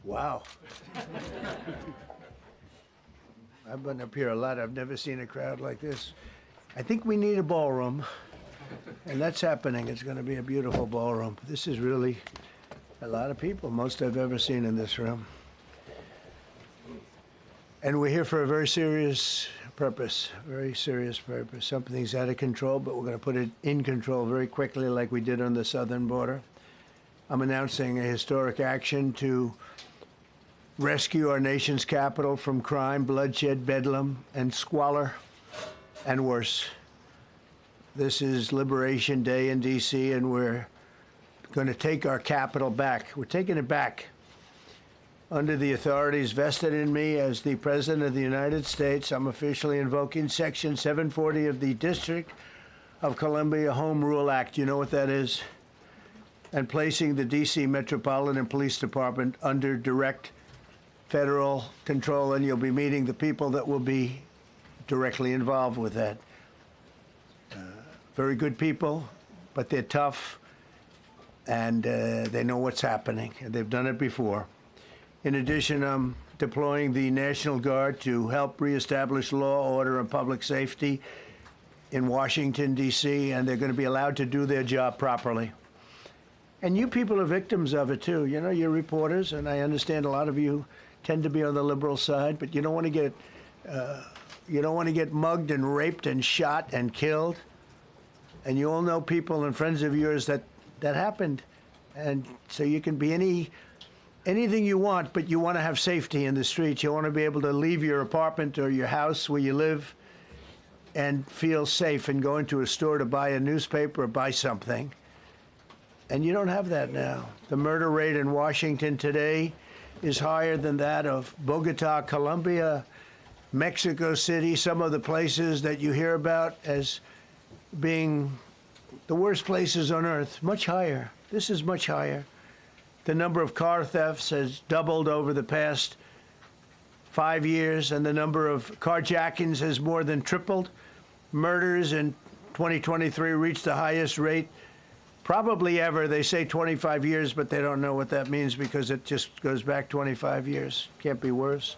Wow. I've been up here a lot. I've never seen a crowd like this. I think we need a ballroom, and that's happening. It's going to be a beautiful ballroom. This is really a lot of people, most I've ever seen in this room. And we're here for a very serious purpose, very serious purpose. Something's out of control, but we're going to put it in control very quickly like we did on the southern border. I'm announcing a historic action to rescue our nation's capital from crime, bloodshed, bedlam, and squalor, and worse. This is Liberation Day in D.C., and we're going to take our capital back. We're taking it back. Under the authorities vested in me as the President of the United States, I'm officially invoking Section 740 of the District of Columbia Home Rule Act. You know what that is? And placing the D.C. Metropolitan Police Department under direct federal control, and you'll be meeting the people that will be directly involved with that. Very good people, but they're tough, and they know what's happening, and they've done it before. In addition, I'm deploying the National Guard to help reestablish law, order, and public safety in Washington, D.C., and they're going to be allowed to do their job properly. And you people are victims of it, too. You know, you're reporters, and I understand a lot of you tend to be on the liberal side, but you don't want to get mugged and raped and shot and killed. And you all know people and friends of yours that happened. And so you can be anything you want, but you want to have safety in the streets. You want to be able to leave your apartment or your house where you live and feel safe and go into a store to buy a newspaper or buy something. And you don't have that now. The murder rate in Washington today is higher than that of Bogota, Colombia, Mexico City, some of the places that you hear about as being the worst places on earth, much higher. This is much higher. The number of car thefts has doubled over the past 5 years, and the number of carjackings has more than tripled. Murders in 2023 reached the highest rate probably ever. They say 25 years, but they don't know what that means because it just goes back 25 years. Can't be worse.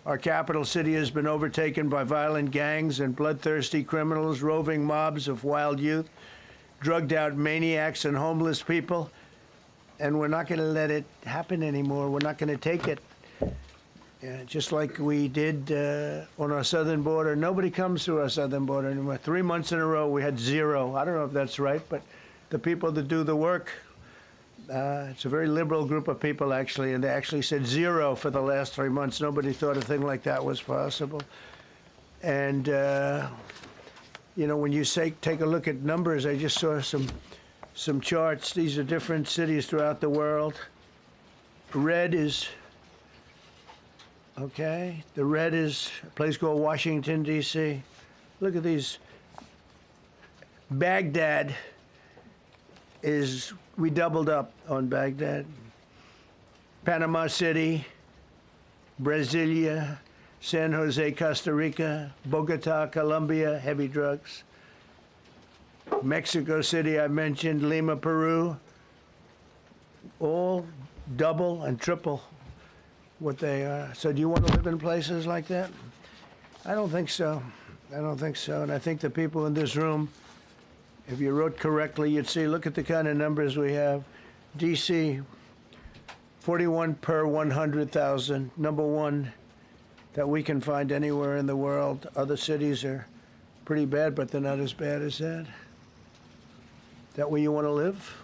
Our capital city has been overtaken by violent gangs and bloodthirsty criminals, roving mobs of wild youth, drugged-out maniacs and homeless people. And we're not going to let it happen anymore. We're not going to take it. Just like we did on our southern border. Nobody comes through our southern border anymore. 3 months in a row, we had zero. I don't know if that's right, but the people that do the work, it's a very liberal group of people, actually, and they actually said zero for the last 3 months. Nobody thought a thing like that was possible. And, you know, when you take a look at numbers, I just saw some charts. These are different cities throughout the world. Red is, okay, the red is a place called Washington, D.C. Look at these. Baghdad we doubled up on Baghdad. Panama City, Brasilia, San Jose, Costa Rica, Bogota, Colombia, heavy drugs. Mexico City, I mentioned, Lima, Peru, all double and triple what they are. So do you want to live in places like that? I don't think so. I don't think so. And I think the people in this room, if you wrote correctly, you'd see, look at the kind of numbers we have. D.C., 41 per 100,000, number one that we can find anywhere in the world. Other cities are pretty bad, but they're not as bad as that. Is that where you want to live?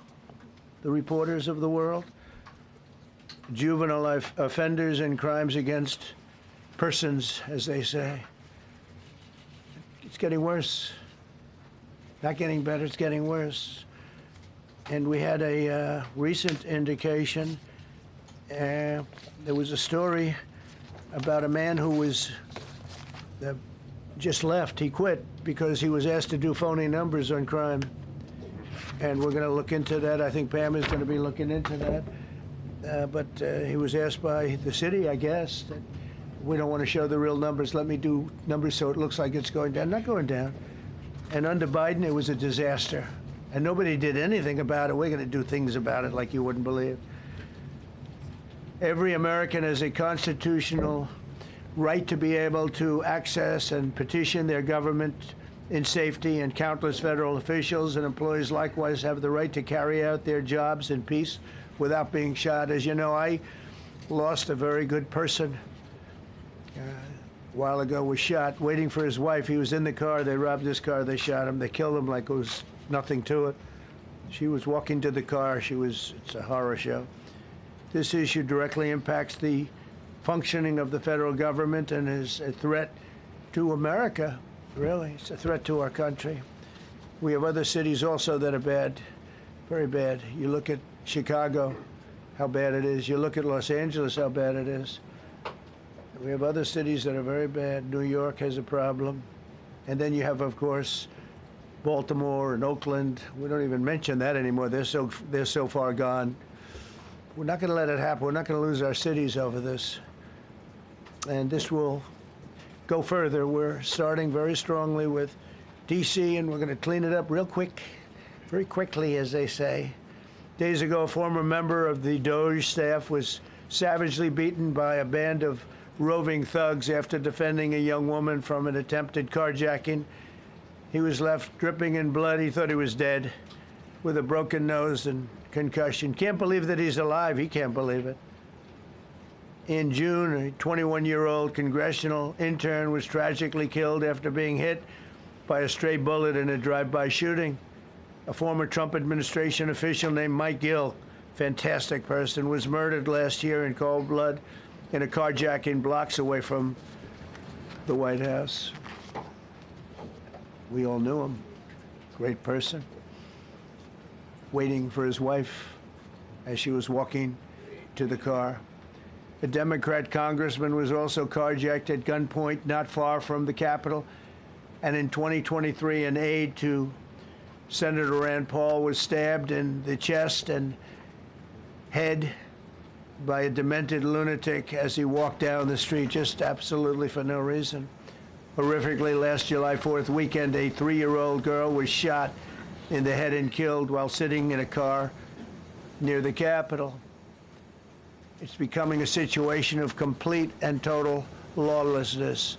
The reporters of the world? Juvenile offenders and crimes against persons, as they say. It's getting worse. Not getting better, it's getting worse. And we had a recent indication. There was a story about a man who was just left. He quit because he was asked to do phony numbers on crime. And we're going to look into that. I think Pam is going to be looking into that. But he was asked by the city, I guess, that we don't want to show the real numbers. Let me do numbers so it looks like it's going down. Not going down. And under Biden, it was a disaster. And nobody did anything about it. We're going to do things about it like you wouldn't believe. Every American has a constitutional right to be able to access and petition their government in safety, and countless federal officials and employees likewise have the right to carry out their jobs in peace without being shot. As you know, I lost a very good person a while ago, was shot waiting for his wife. He was in the car. They robbed his car. They shot him. They killed him like it was nothing to it. She was walking to the car. It's a horror show. This issue directly impacts the functioning of the federal government and is a threat to America. Really, it's a threat to our country. We have other cities also that are bad, very bad. You look at Chicago, how bad it is. You look at Los Angeles, how bad it is. We have other cities that are very bad. New York has a problem. And then you have, of course, Baltimore and Oakland. We don't even mention that anymore. They're so far gone. We're not going to let it happen. We're not going to lose our cities over this. And this will go further. We're starting very strongly with D.C., and we're going to clean it up real quick, very quickly, as they say. Days ago, a former member of the DOJ staff was savagely beaten by a band of roving thugs after defending a young woman from an attempted carjacking. He was left dripping in blood. He thought he was dead, with a broken nose and concussion. Can't believe that he's alive. He can't believe it. In June, a 21-year-old congressional intern was tragically killed after being hit by a stray bullet in a drive-by shooting. A former Trump administration official named Mike Gill, fantastic person, was murdered last year in cold blood in a carjacking blocks away from the White House. We all knew him. Great person. Waiting for his wife as she was walking to the car. A Democrat congressman was also carjacked at gunpoint not far from the Capitol. And in 2023, an aide to Senator Rand Paul was stabbed in the chest and head by a demented lunatic as he walked down the street, just absolutely for no reason. Horrifically, last July 4th weekend, a 3-year-old girl was shot in the head and killed while sitting in a car near the Capitol. It's becoming a situation of complete and total lawlessness.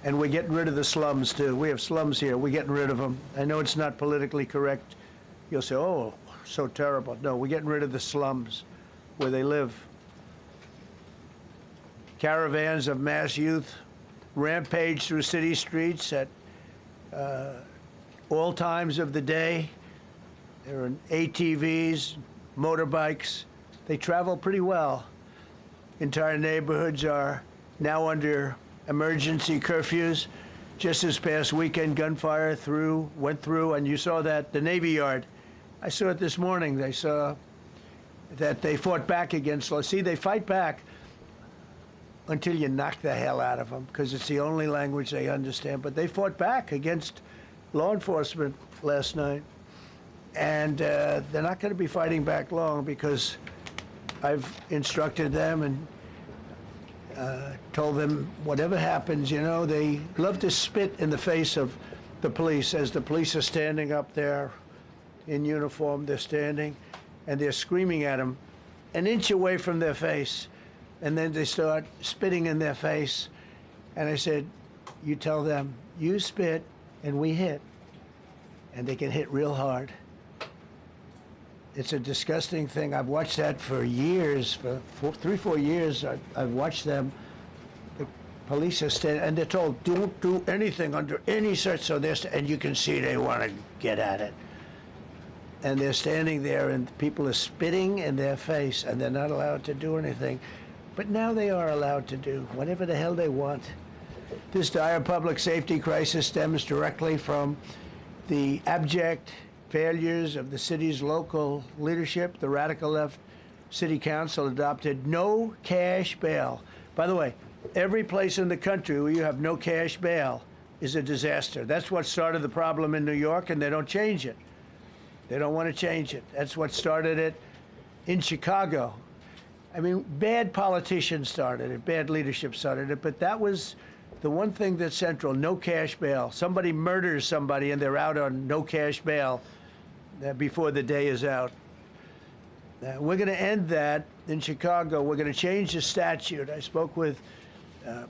And we're getting rid of the slums, too. We have slums here. We're getting rid of them. I know it's not politically correct. You'll say, oh, so terrible. No, we're getting rid of the slums where they live. Caravans of mass youth rampage through city streets at all times of the day. There are ATVs, motorbikes. They travel pretty well. Entire neighborhoods are now under emergency curfews. Just this past weekend, gunfire went through, and you saw that, the Navy Yard. I saw it this morning. They saw that they fought back against law. See, they fight back until you knock the hell out of them, because it's the only language they understand. But they fought back against law enforcement last night. And they're not going to be fighting back long, because I've instructed them and told them whatever happens, you know, they love to spit in the face of the police as the police are standing up there in uniform. They're standing and they're screaming at them an inch away from their face. And then they start spitting in their face. And I said, you tell them, you spit and we hit. And they can hit real hard. It's a disgusting thing. I've watched that for years, for 3-4 years. I've watched them. The police are standing, and they're told, don't do anything under any search. So and you can see they want to get at it. And they're standing there, and people are spitting in their face, and they're not allowed to do anything. But now they are allowed to do whatever the hell they want. This dire public safety crisis stems directly from the abject failures of the city's local leadership. The radical left city council adopted no cash bail. By the way, every place in the country where you have no cash bail is a disaster. That's what started the problem in New York, and they don't change it. They don't want to change it. That's what started it in Chicago. I mean, bad politicians started it, bad leadership started it, but that was the one thing that's central, no cash bail. Somebody murders somebody and they're out on no cash bail before the day is out. We're going to end that in Chicago. We're going to change the statute. I spoke with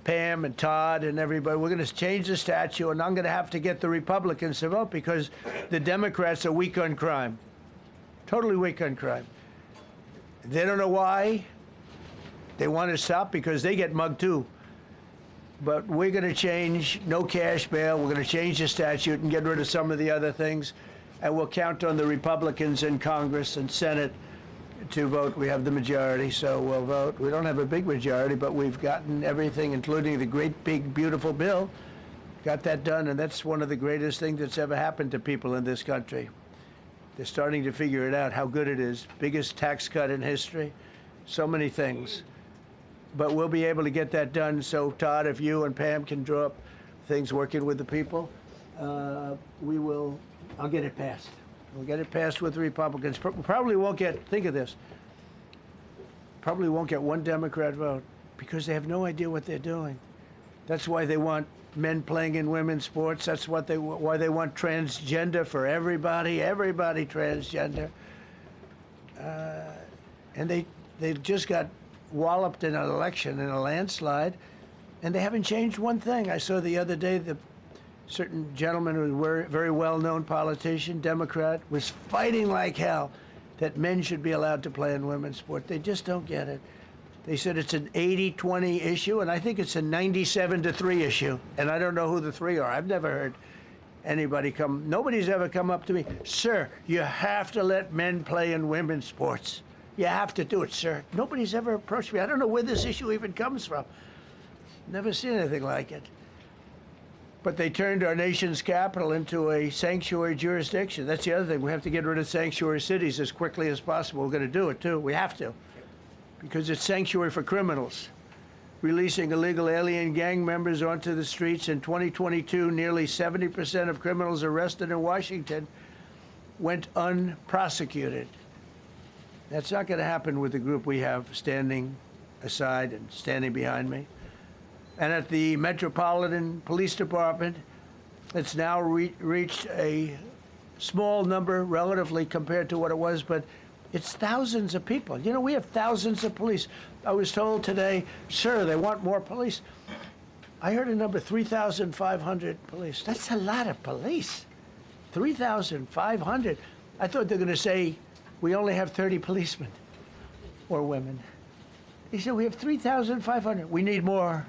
Pam and Todd and everybody. We're going to change the statute, and I'm going to have to get the Republicans to vote because the Democrats are weak on crime. Totally weak on crime. They don't know why. They want to stop because they get mugged too. But we're going to change no cash bail. We're going to change the statute and get rid of some of the other things. And we'll count on the Republicans in Congress and Senate to vote. We have the majority, so we'll vote. We don't have a big majority, but we've gotten everything, including the great, big, beautiful bill. Got that done, and that's one of the greatest things that's ever happened to people in this country. They're starting to figure it out, how good it is. Biggest tax cut in history. So many things. But we'll be able to get that done. So, Todd, if you and Pam can draw up things working with the people, we will. I'll get it passed. We'll get it passed with the Republicans. Probably won't get, think of this, probably won't get one Democrat vote because they have no idea what they're doing. That's why they want men playing in women's sports. That's why they want transgender for everybody transgender. And they just got walloped in an election, in a landslide, and they haven't changed one thing. I saw the other day the certain gentleman who was a very well-known politician, Democrat, was fighting like hell that men should be allowed to play in women's sport. They just don't get it. They said it's an 80-20 issue, and I think it's a 97-3 issue. And I don't know who the three are. I've never heard anybody nobody's ever come up to me, sir, you have to let men play in women's sports. You have to do it, sir. Nobody's ever approached me. I don't know where this issue even comes from. Never seen anything like it. But they turned our nation's capital into a sanctuary jurisdiction. That's the other thing. We have to get rid of sanctuary cities as quickly as possible. We're going to do it, too. We have to. Because it's sanctuary for criminals. Releasing illegal alien gang members onto the streets. In 2022, nearly 70% of criminals arrested in Washington went unprosecuted. That's not going to happen with the group we have standing aside and standing behind me. And at the Metropolitan Police Department, it's now reached a small number relatively compared to what it was, but it's thousands of people. You know, we have thousands of police. I was told today, sir, they want more police. I heard a number, 3,500 police. That's a lot of police. 3,500. I thought they were going to say, we only have 30 policemen or women. He said, we have 3,500. We need more.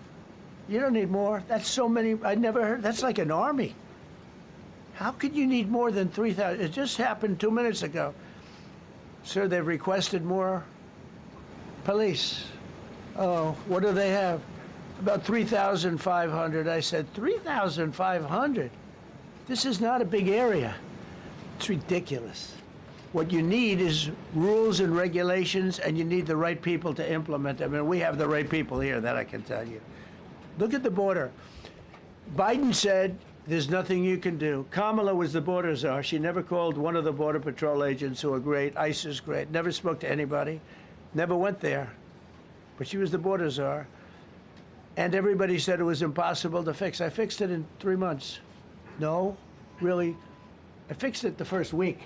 You don't need more. That's so many. I never heard. That's like an army. How could you need more than 3,000? It just happened 2 minutes ago. Sir, they've requested more police. Oh, what do they have? About 3,500. I said, 3,500? This is not a big area. It's ridiculous. What you need is rules and regulations, and you need the right people to implement them. And we have the right people here, that I can tell you. Look at the border. Biden said there's nothing you can do. Kamala was the border czar. She never called one of the Border Patrol agents who are great. ICE is great. Never spoke to anybody. Never went there. But she was the border czar. And everybody said it was impossible to fix. I fixed it in 3 months. No, really. I fixed it the first week,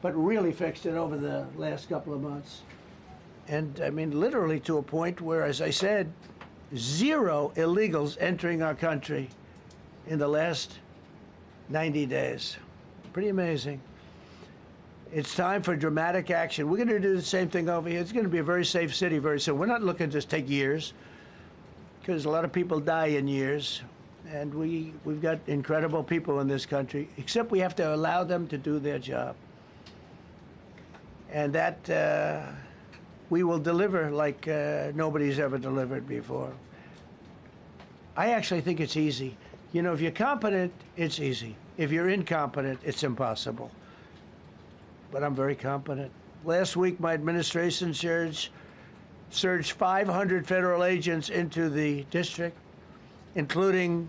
but really fixed it over the last couple of months. And I mean, literally to a point where, as I said, 0 illegals entering our country in the last 90 days. Pretty amazing. It's time for dramatic action. We're going to do the same thing over here. It's going to be a very safe city very soon. We're not looking to just take years, because a lot of people die in years. And we've got incredible people in this country, except we have to allow them to do their job. And that we will deliver like nobody's ever delivered before. I actually think it's easy. You know, if you're competent, it's easy. If you're incompetent, it's impossible. But I'm very competent. Last week, my administration surged 500 federal agents into the district, including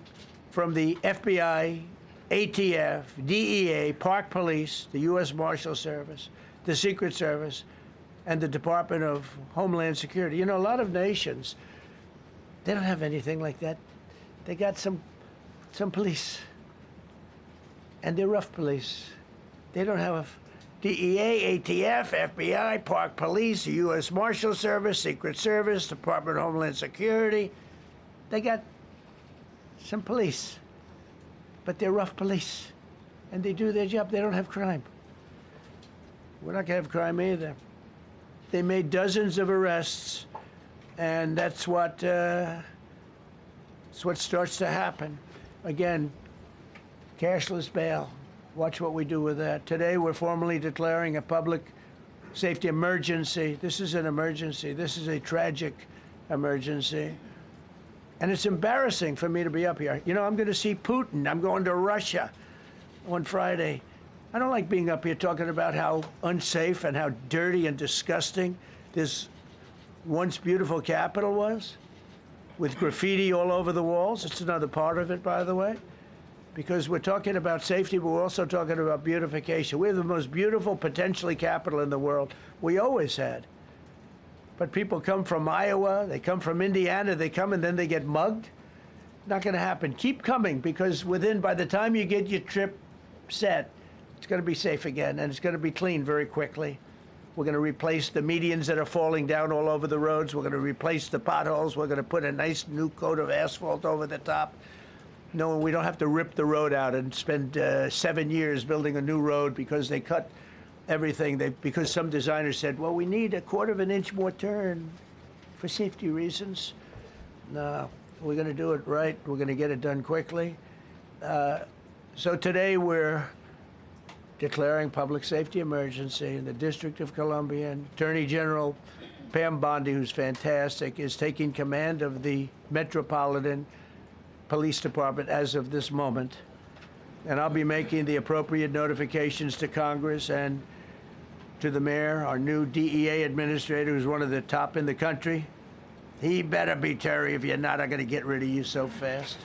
from the FBI, ATF, DEA, Park Police, the U.S. Marshal Service, the Secret Service, and the Department of Homeland Security. You know, a lot of nations, they don't have anything like that. They got some police, and they're rough police. They don't have DEA, ATF, FBI, Park Police, U.S. Marshal Service, Secret Service, Department of Homeland Security. They got some police, but they're rough police, and they do their job. They don't have crime. We're not going to have crime either. They made dozens of arrests, and that's what starts to happen. Again, cashless bail. Watch what we do with that. Today, we're formally declaring a public safety emergency. This is an emergency. This is a tragic emergency. And it's embarrassing for me to be up here. You know, I'm going to see Putin. I'm going to Russia on Friday. I don't like being up here talking about how unsafe and how dirty and disgusting this once beautiful capital was, with graffiti all over the walls. It's another part of it, by the way, because we're talking about safety, but we're also talking about beautification. We have the most beautiful, potentially, capital in the world. We always had. But people come from Iowa, they come from Indiana, they come and then they get mugged. Not going to happen. Keep coming, because by the time you get your trip set, it's going to be safe again, and it's going to be clean very quickly. We're going to replace the medians that are falling down all over the roads. We're going to replace the potholes. We're going to put a nice new coat of asphalt over the top. No, we don't have to rip the road out and spend 7 years building a new road because they cut everything. Because some designers said, well, we need a 1/4 of an inch more turn for safety reasons. No, we're going to do it right. We're going to get it done quickly. So today we're declaring public safety emergency in the District of Columbia, and Attorney General Pam Bondi, who's fantastic, is taking command of the Metropolitan Police Department as of this moment. And I'll be making the appropriate notifications to Congress and to the mayor, our new DEA administrator, who's one of the top in the country. He better be Terry. If you're not, I'm going to get rid of you so fast.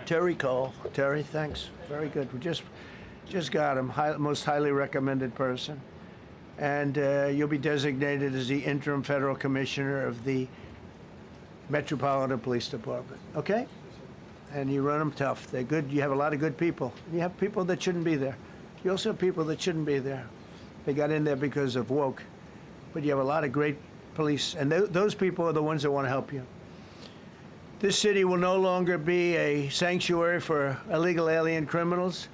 Terry Cole. Terry, thanks. Very good. We just got him, most highly recommended person. And you'll be designated as the interim federal commissioner of the Metropolitan Police Department, okay? And you run them tough. They're good. You have a lot of good people. You have people that shouldn't be there. You also have people that shouldn't be there. They got in there because of woke. But you have a lot of great police, and those people are the ones that want to help you. This city will no longer be a sanctuary for illegal alien criminals.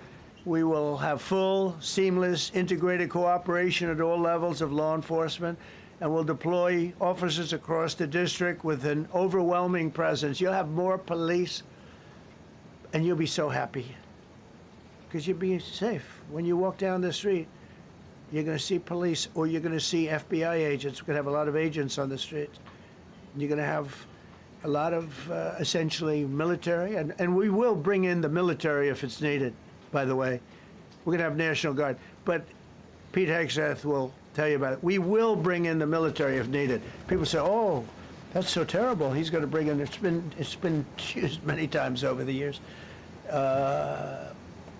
We will have full, seamless, integrated cooperation at all levels of law enforcement, and we'll deploy officers across the district with an overwhelming presence. You'll have more police, and you'll be so happy because you'll be safe. When you walk down the street, you're going to see police, or you're going to see FBI agents. We're going to have a lot of agents on the street. You're going to have a lot of essentially military, and we will bring in the military if it's needed, by the way. We're going to have National Guard. But Pete Hegseth will tell you about it. We will bring in the military if needed. People say, oh, that's so terrible. He's going to bring in, it's been used many times over the years.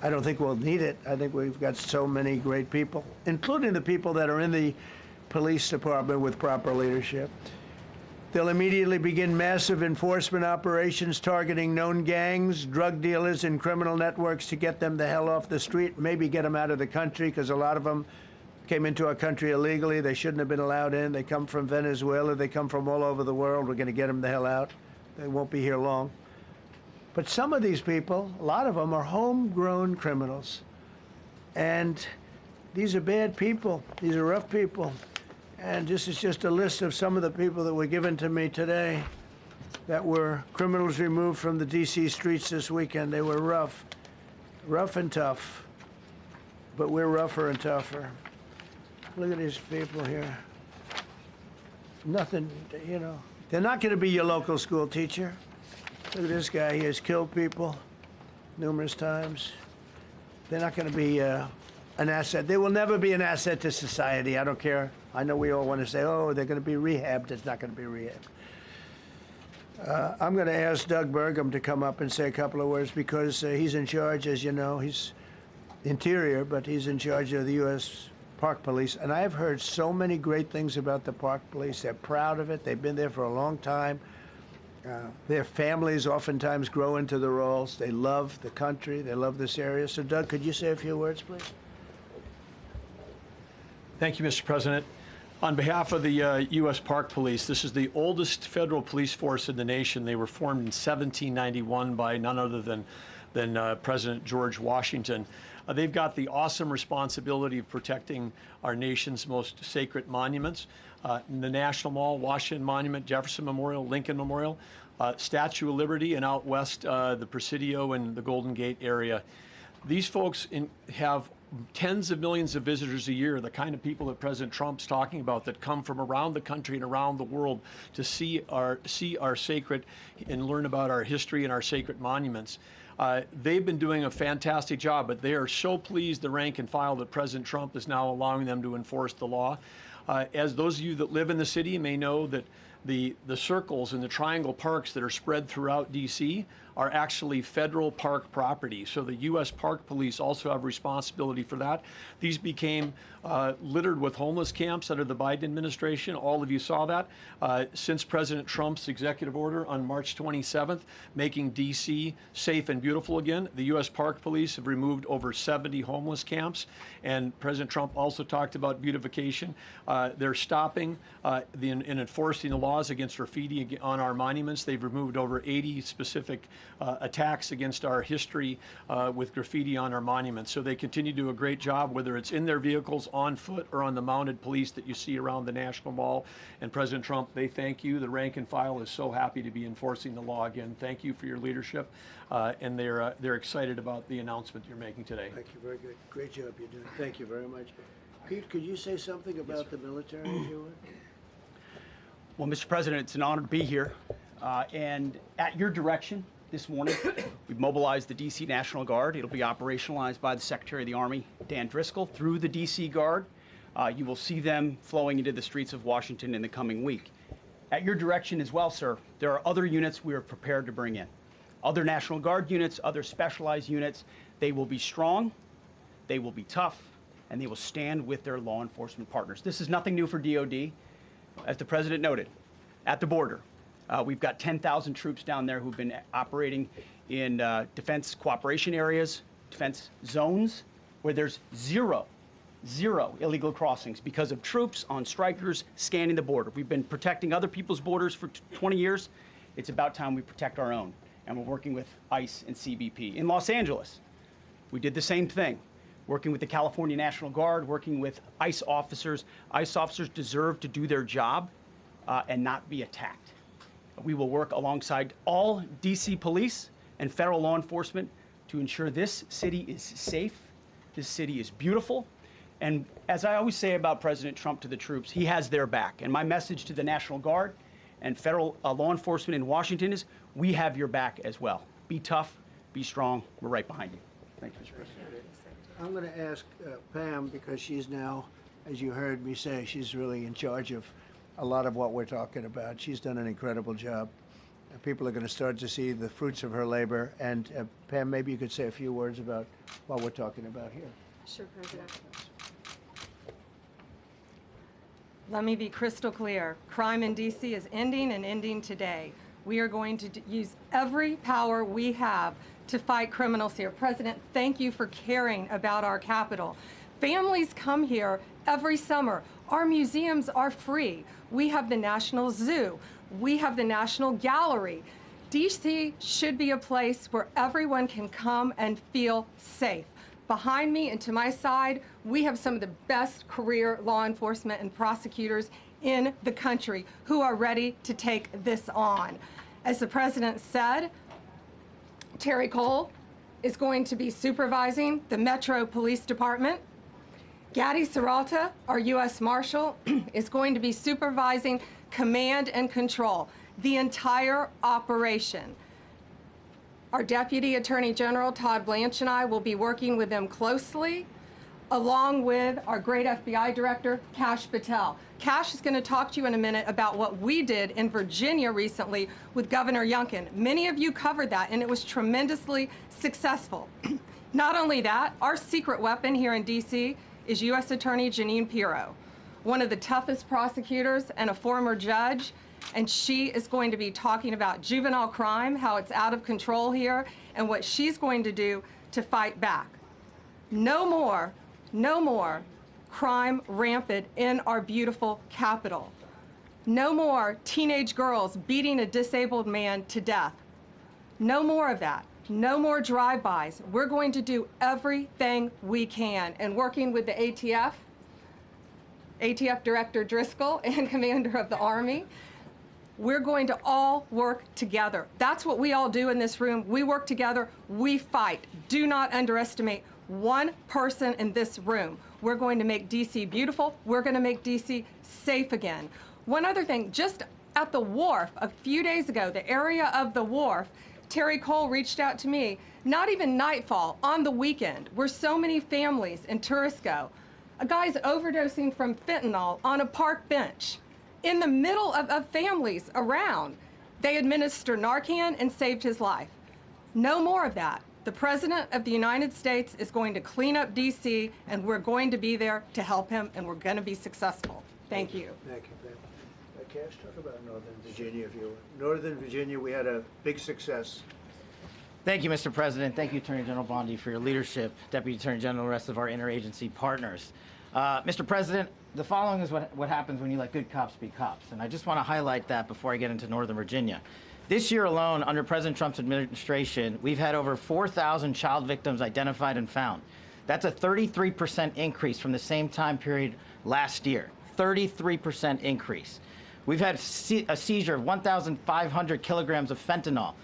I don't think we'll need it. I think we've got so many great people, including the people that are in the police department with proper leadership. They'll immediately begin massive enforcement operations targeting known gangs, drug dealers, and criminal networks to get them the hell off the street, maybe get them out of the country, because a lot of them came into our country illegally. They shouldn't have been allowed in. They come from Venezuela. They come from all over the world. We're going to get them the hell out. They won't be here long. But some of these people, a lot of them, are homegrown criminals. And these are bad people. These are rough people. And this is just a list of some of the people that were given to me today that were criminals removed from the D.C. streets this weekend. They were rough and tough. But we're rougher and tougher. Look at these people here. Nothing, you know. They're not going to be your local school teacher. Look at this guy. He has killed people numerous times. They're not going to be an asset. They will never be an asset to society. I don't care. I know we all want to say, oh, they're going to be rehabbed. It's not going to be rehabbed. I'm going to ask Doug Burgum to come up and say a couple of words because he's in charge, as you know. He's Interior, but he's in charge of the U.S. Park Police. And I've heard so many great things about the Park Police. They're proud of it. They've been there for a long time. Their families oftentimes grow into the roles. They love the country. They love this area. So, Doug, could you say a few words, please? Thank you, Mr. President. On behalf of the U.S. Park Police, this is the oldest federal police force in the nation. They were formed in 1791 by none other than President George Washington. They've got the awesome responsibility of protecting our nation's most sacred monuments. The National Mall, Washington Monument, Jefferson Memorial, Lincoln Memorial, Statue of Liberty, and out west, the Presidio and the Golden Gate area. These folks have tens of millions of visitors a year, the kind of people that President Trump's talking about, that come from around the country and around the world to see our sacred and learn about our history and our sacred monuments. They've been doing a fantastic job, but they are so pleased, the rank and file, that President Trump is now allowing them to enforce the law. As those of you that live in the city may know, that the circles and the triangle parks that are spread throughout D.C. are actually federal park property. So the U.S. Park Police also have responsibility for that. These became littered with homeless camps under the Biden administration. All of you saw that. Since President Trump's executive order on March 27th, making D.C. safe and beautiful again, the U.S. Park Police have removed over 70 homeless camps. And President Trump also talked about beautification. They're stopping and enforcing the laws against graffiti on our monuments. They've removed over 80 specific attacks against our history with graffiti on our monuments. So they continue to do a great job, whether it's in their vehicles, on foot, or on the mounted police that you see around the National Mall. And President Trump, they thank you. The rank and file is so happy to be enforcing the law again. Thank you for your leadership, and they're excited about the announcement you're making today. Thank you. Very good. Great job you're doing. Thank you very much. Pete, could you say something about the military, if you would? Well, Mr. President, it's an honor to be here. And at your direction this morning, we've mobilized the D.C. National Guard. It'll be operationalized by the Secretary of the Army, Dan Driscoll, through the D.C. Guard. You will see them flowing into the streets of Washington in the coming week. At your direction as well, sir, there are other units we are prepared to bring in. Other National Guard units, other specialized units. They will be strong, they will be tough, and they will stand with their law enforcement partners. This is nothing new for DOD. As the President noted, at the border, we've got 10,000 troops down there who've been operating in defense cooperation areas, defense zones, where there's zero illegal crossings because of troops on strikers scanning the border. We've been protecting other people's borders for 20 years. It's about time we protect our own, and we're working with ICE and CBP. In Los Angeles, we did the same thing, working with the California National Guard, working with ICE officers. ICE officers deserve to do their job and not be attacked. We will work alongside all D.C. police and federal law enforcement to ensure this city is safe, this city is beautiful. And as I always say about President Trump to the troops, he has their back. And my message to the National Guard and federal law enforcement in Washington is, we have your back as well. Be tough, be strong, we're right behind you. Thank you, Mr. President. I'm going to ask Pam, because she's now, as you heard me say, she's really in charge of a lot of what we're talking about. She's done an incredible job. People are going to start to see the fruits of her labor. And Pam, maybe you could say a few words about what we're talking about here. Sure, President. Let me be crystal clear. Crime in D.C. is ending, and ending today. We are going to use every power we have to fight criminals here. President, thank you for caring about our capital. Families come here every summer. Our museums are free. We have the National Zoo. We have the National Gallery. D.C. should be a place where everyone can come and feel safe. Behind me and to my side, we have some of the best career law enforcement and prosecutors in the country who are ready to take this on. As the President said, Terry Cole is going to be supervising the Metro Police Department. Gadi Serralta, our U.S. Marshal, is going to be supervising command and control, the entire operation. Our Deputy Attorney General, Todd Blanche, and I will be working with them closely, along with our great FBI Director, Kash Patel. Kash is going to talk to you in a minute about what we did in Virginia recently with Governor Youngkin. Many of you covered that, and it was tremendously successful. Not only that, our secret weapon here in D.C. is U.S. Attorney Jeanine Pirro, one of the toughest prosecutors and a former judge, and she is going to be talking about juvenile crime, how it's out of control here, and what she's going to do to fight back. No more crime rampant in our beautiful capital. No more teenage girls beating a disabled man to death. No more of that. No more drive-bys. We're going to do everything we can. And working with the ATF Director Driscoll and Commander of the Army, we're going to all work together. That's what we all do in this room. We work together, we fight. Do not underestimate one person in this room. We're going to make DC beautiful. We're going to make DC safe again. One other thing, just at the wharf a few days ago, the area of the wharf, Terry Cole reached out to me, not even nightfall, on the weekend, where so many families and tourists go. A guy's overdosing from fentanyl on a park bench. In the middle of families around, they administer Narcan and saved his life. No more of that. The President of the United States is going to clean up DC, and we're going to be there to help him, and we're going to be successful. Thank you. Thank you, Ben. Cash, talk about Northern Virginia, if you will. Northern Virginia, we had a big success. Thank you, Mr. President. Thank you, Attorney General Bondi, for your leadership, Deputy Attorney General, and the rest of our interagency partners. Mr. President, the following is what happens when you let good cops be cops, and I just want to highlight that before I get into Northern Virginia. This year alone, under President Trump's administration, we've had over 4,000 child victims identified and found. That's a 33% increase from the same time period last year. 33% increase. We've had a seizure of 1,500 kilograms of fentanyl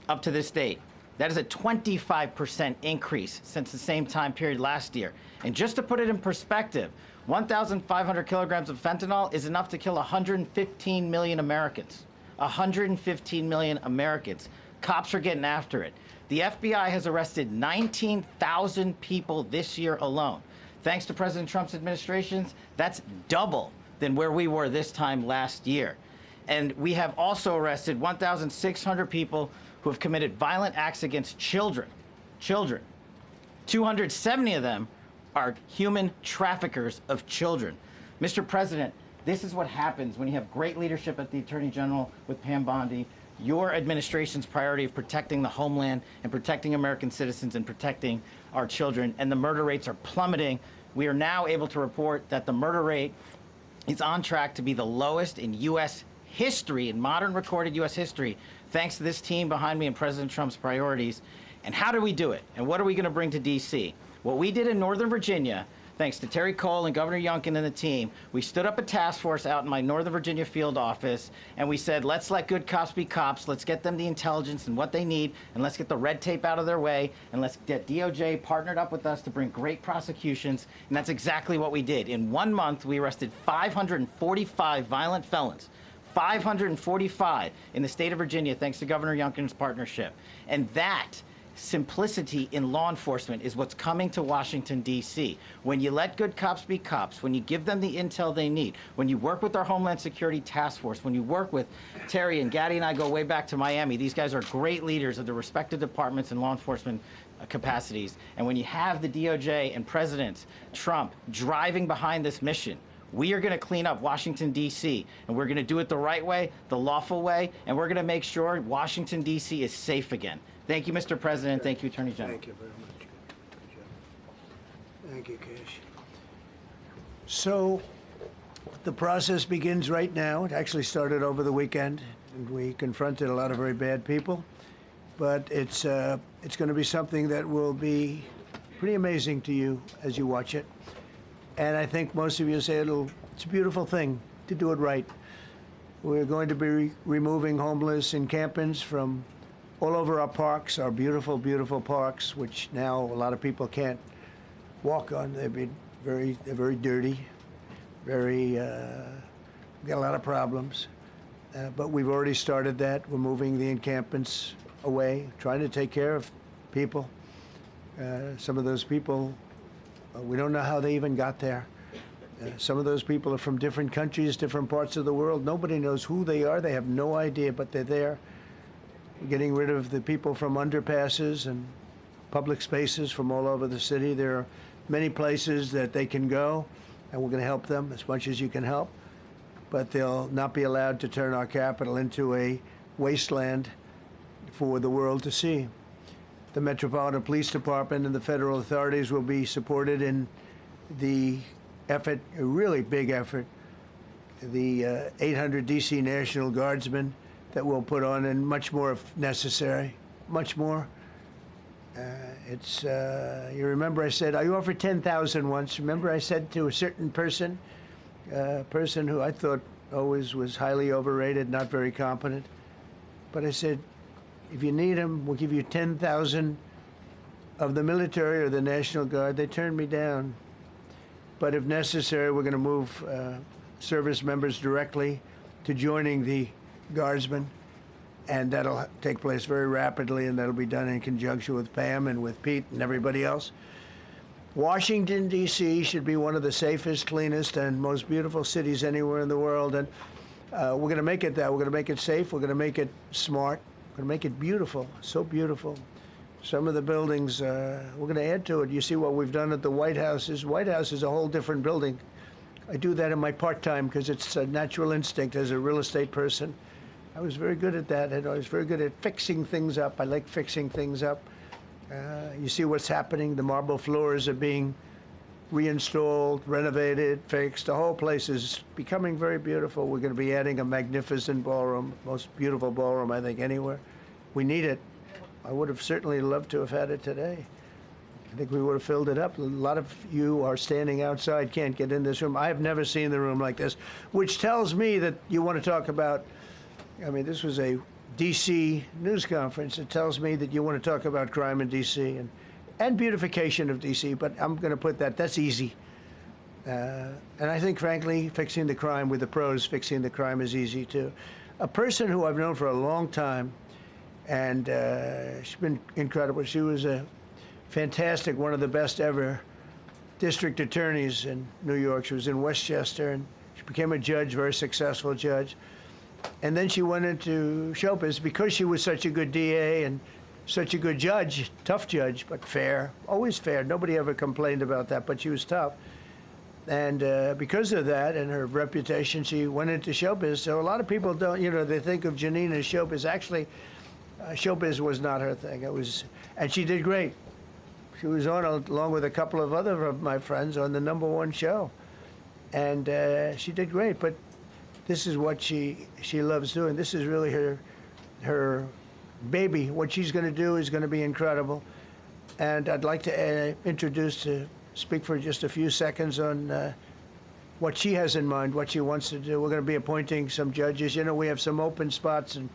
up to this date. That is a 25% increase since the same time period last year. And just to put it in perspective, 1,500 kilograms of fentanyl is enough to kill 115 million Americans. 115 million Americans. Cops are getting after it. The FBI has arrested 19,000 people this year alone. Thanks to President Trump's administrations, that's double than where we were this time last year. And we have also arrested 1,600 people who have committed violent acts against children. 270 of them are human traffickers of children. Mr. President, this is what happens when you have great leadership at the Attorney General with Pam Bondi, your administration's priority of protecting the homeland and protecting American citizens and protecting our children, and the murder rates are plummeting. We are now able to report that the murder rate is on track to be the lowest in U.S. history, in modern recorded U.S. history, thanks to this team behind me and President Trump's priorities. And how do we do it? And what are we going to bring to D.C.? What we did in Northern Virginia, thanks to Terry Cole and Governor Youngkin and the team, we stood up a task force out in my Northern Virginia field office, and we said, let's let good cops be cops, let's get them the intelligence and what they need, and let's get the red tape out of their way, and let's get DOJ partnered up with us to bring great prosecutions, and that's exactly what we did. In 1 month, we arrested 545 violent felons. 545 in the state of Virginia, thanks to Governor Youngkin's partnership. And that simplicity in law enforcement is what's coming to Washington, D.C. When you let good cops be cops, when you give them the intel they need, when you work with our Homeland Security Task Force, when you work with Terry and Gaddy and I go way back to Miami, these guys are great leaders of the respective departments and law enforcement capacities. And when you have the DOJ and President Trump driving behind this mission, we are going to clean up Washington, D.C., and we're going to do it the right way, the lawful way, and we're going to make sure Washington, D.C. is safe again. Thank you, Mr. President. Thank you, Attorney General. Thank you very much. Good job. Thank you, Cash. So the process begins right now. It actually started over the weekend, and we confronted a lot of very bad people. But it's going to be something that will be pretty amazing to you as you watch it. And I think most of you say it's a beautiful thing to do it right. We're going to be removing homeless encampments from all over our parks, our beautiful, beautiful parks, which now a lot of people can't walk on. They're very dirty, we got a lot of problems. But we've already started that. We're moving the encampments away, trying to take care of people. Some of those people, we don't know how they even got there. Some of those people are from different countries, different parts of the world. Nobody knows who they are. They have no idea, but they're there. We're getting rid of the people from underpasses and public spaces from all over the city. There are many places that they can go, and we're going to help them as much as you can help. But they'll not be allowed to turn our capital into a wasteland for the world to see. The Metropolitan Police Department and the federal authorities will be supported in the effort, a really big effort, the 800 DC National Guardsmen that we'll put on, and much more if necessary, much more. You remember I said, I offered 10,000 once. Remember I said to a certain person, a person who I thought always was highly overrated, not very competent, but I said, if you need them, we'll give you 10,000 of the military or the National Guard. They turned me down. But if necessary, we're going to move service members directly to joining the Guardsmen, and that'll take place very rapidly, and that'll be done in conjunction with Pam and with Pete and everybody else. Washington, D.C. should be one of the safest, cleanest, and most beautiful cities anywhere in the world, and we're going to make it that. We're going to make it safe. We're going to make it smart. We're going to make it beautiful, so beautiful. Some of the buildings, we're going to add to it. You see what we've done at the White House. White House is a whole different building. I do that in my part-time because it's a natural instinct as a real estate person. I was very good at that, and I was very good at fixing things up. I like fixing things up. You see what's happening. The marble floors are being reinstalled, renovated, fixed. The whole place is becoming very beautiful. We're going to be adding a magnificent ballroom, most beautiful ballroom, I think, anywhere. We need it. I would have certainly loved to have had it today. I think we would have filled it up. A lot of you are standing outside, can't get in this room. I have never seen the room like this, which tells me that you want to talk about, I mean, this was a D.C. news conference. It tells me that you want to talk about crime in D.C. and beautification of D.C., but I'm going to put that's easy. And I think, frankly, fixing the crime with the pros, fixing the crime is easy, too. A person who I've known for a long time, and she's been incredible. She was a fantastic, one of the best ever district attorneys in New York. She was in Westchester, and she became a judge, very successful judge. And then she went into show business because she was such a good DA and such a good judge, tough judge, but fair, always fair. Nobody ever complained about that, but she was tough. And because of that and her reputation, she went into show business. So a lot of people don't, they think of Janine as show business. Actually, showbiz was not her thing. And she did great. She was on, along with a couple of other of my friends, on the #1 show. And she did great, but this is what she loves doing. This is really her baby. What she's going to do is going to be incredible. And I'd like to speak for just a few seconds on what she has in mind, what she wants to do. We're going to be appointing some judges. We have some open spots, and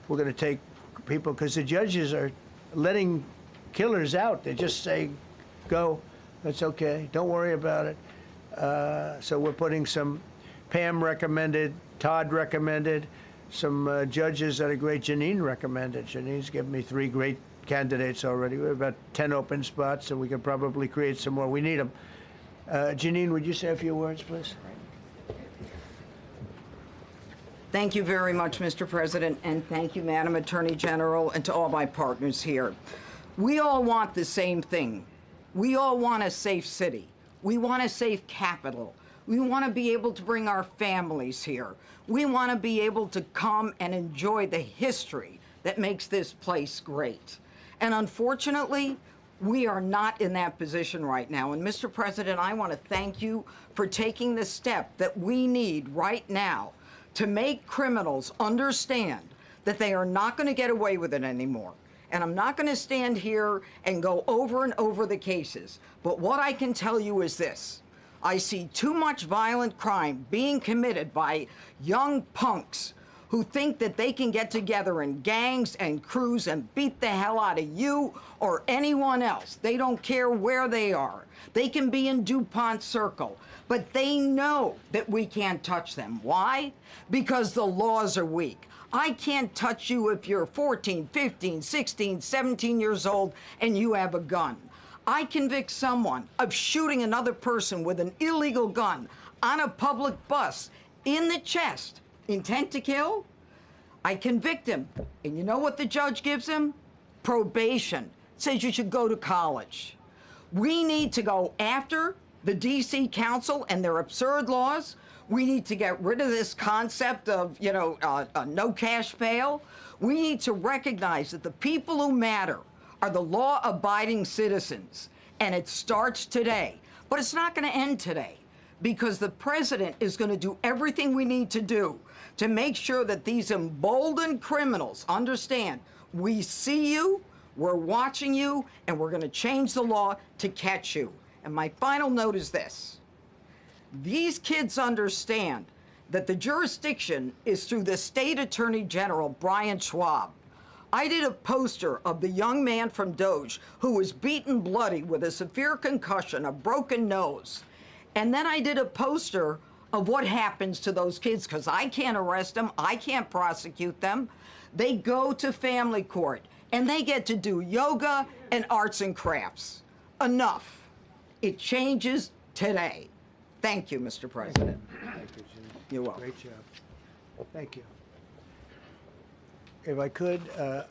we're going to take people, because the judges are letting killers out. They just say, go, that's okay, don't worry about it. So we're putting some, Pam recommended, Todd recommended, some judges that are great. Janine recommended. Janine's given me 3 great candidates already. We have about 10 open spots, so we could probably create some more. We need them. Janine, would you say a few words, please? Thank you very much, Mr. President, and thank you, Madam Attorney General, and to all my partners here. We all want the same thing. We all want a safe city. We want a safe capital. We want to be able to bring our families here. We want to be able to come and enjoy the history that makes this place great. And unfortunately, we are not in that position right now. And Mr. President, I want to thank you for taking the step that we need right now to make criminals understand that they are not going to get away with it anymore. And I'm not going to stand here and go over and over the cases. But what I can tell you is this. I see too much violent crime being committed by young punks who think that they can get together in gangs and crews and beat the hell out of you or anyone else. They don't care where they are. They can be in DuPont Circle, but they know that we can't touch them. Why? Because the laws are weak. I can't touch you if you're 14, 15, 16, 17 years old and you have a gun. I convict someone of shooting another person with an illegal gun on a public bus in the chest, intent to kill. I convict him, and you know what the judge gives him? Probation. Says you should go to college. We need to go after the D.C. Council and their absurd laws. We need to get rid of this concept of, no cash bail. We need to recognize that the people who matter are the law-abiding citizens, and it starts today. But it's not going to end today, because the president is going to do everything we need to do to make sure that these emboldened criminals understand we see you, we're watching you, and we're going to change the law to catch you. And my final note is this. These kids understand that the jurisdiction is through the State Attorney General, Brian Schwab. I did a poster of the young man from Doge who was beaten bloody with a severe concussion, a broken nose. And then I did a poster of what happens to those kids, because I can't arrest them, I can't prosecute them. They go to family court, and they get to do yoga and arts and crafts. Enough. It changes today. Thank you, Mr. President. Thank you, Jim. You're welcome. Great job. Thank you. If I could,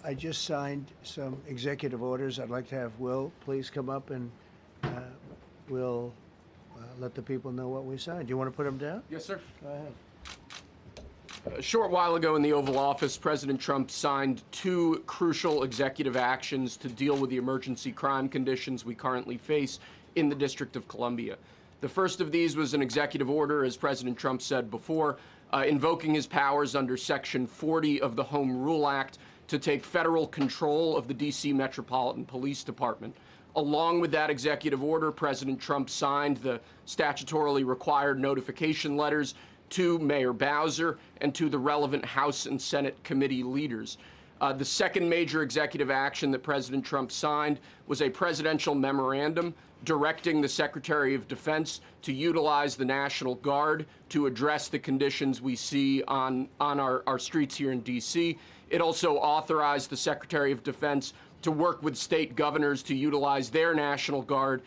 I just signed some executive orders. I'd like to have Will please come up, and we'll let the people know what we signed. Do you want to put them down? Yes, sir. Go ahead. A short while ago in the Oval Office, President Trump signed 2 crucial executive actions to deal with the emergency crime conditions we currently face in the District of Columbia. The first of these was an executive order, as President Trump said before, invoking his powers under Section 40 of the Home Rule Act to take federal control of the D.C. Metropolitan Police Department. Along with that executive order, President Trump signed the statutorily required notification letters to Mayor Bowser and to the relevant House and Senate committee leaders. The second major executive action that President Trump signed was a presidential memorandum directing the Secretary of Defense to utilize the National Guard to address the conditions we see on our streets here in D.C. It also authorized the Secretary of Defense to work with state governors to utilize their National Guard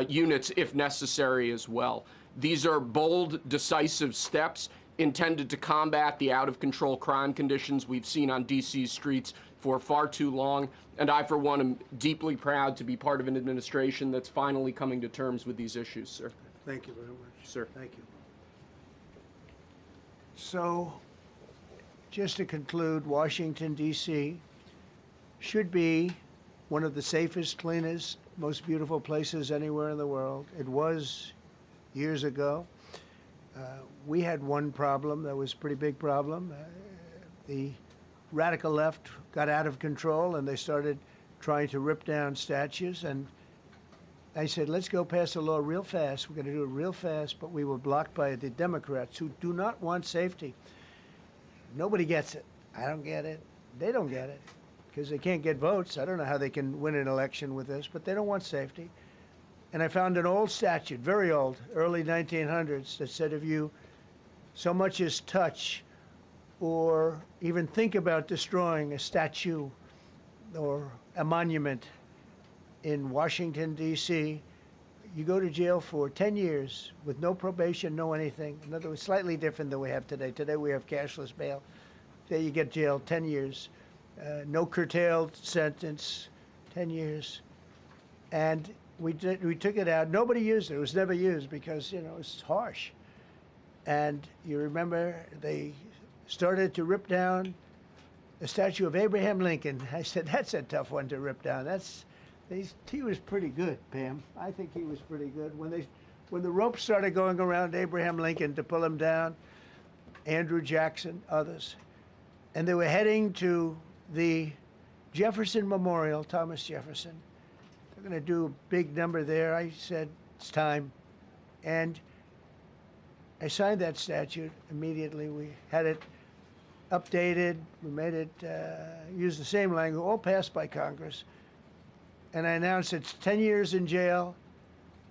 units if necessary as well. These are bold, decisive steps intended to combat the out-of-control crime conditions we've seen on D.C.'s streets for far too long, and I, for one, am deeply proud to be part of an administration that's finally coming to terms with these issues, sir. Thank you very much. Sir. Thank you. So, just to conclude, Washington, D.C. should be one of the safest, cleanest, most beautiful places anywhere in the world. It was years ago. We had one problem that was a pretty big problem. The radical left got out of control, and they started trying to rip down statues. And I said, let's go pass a law real fast. We're going to do it real fast, but we were blocked by the Democrats, who do not want safety. Nobody gets it. I don't get it. They don't get it, because they can't get votes. I don't know how they can win an election with this, but they don't want safety. And I found an old statute, very old, early 1900s, that said if you so much as touch or even think about destroying a statue or a monument in Washington, D.C., you go to jail for 10 years with no probation, no anything. In other words, slightly different than we have today. Today we have cashless bail. There you get jailed 10 years. No curtailed sentence, 10 years. And we took it out. Nobody used it. It was never used because, you know, it's harsh. And you remember they started to rip down the statue of Abraham Lincoln. I said, that's a tough one to rip down. He was pretty good, Pam. I think he was pretty good. When the ropes started going around Abraham Lincoln to pull him down, Andrew Jackson, others, and they were heading to the Jefferson Memorial, Thomas Jefferson. They're going to do a big number there. I said, it's time. And I signed that statute immediately. We had it updated. We made it use the same language, all passed by Congress. And I announced it's 10 years in jail,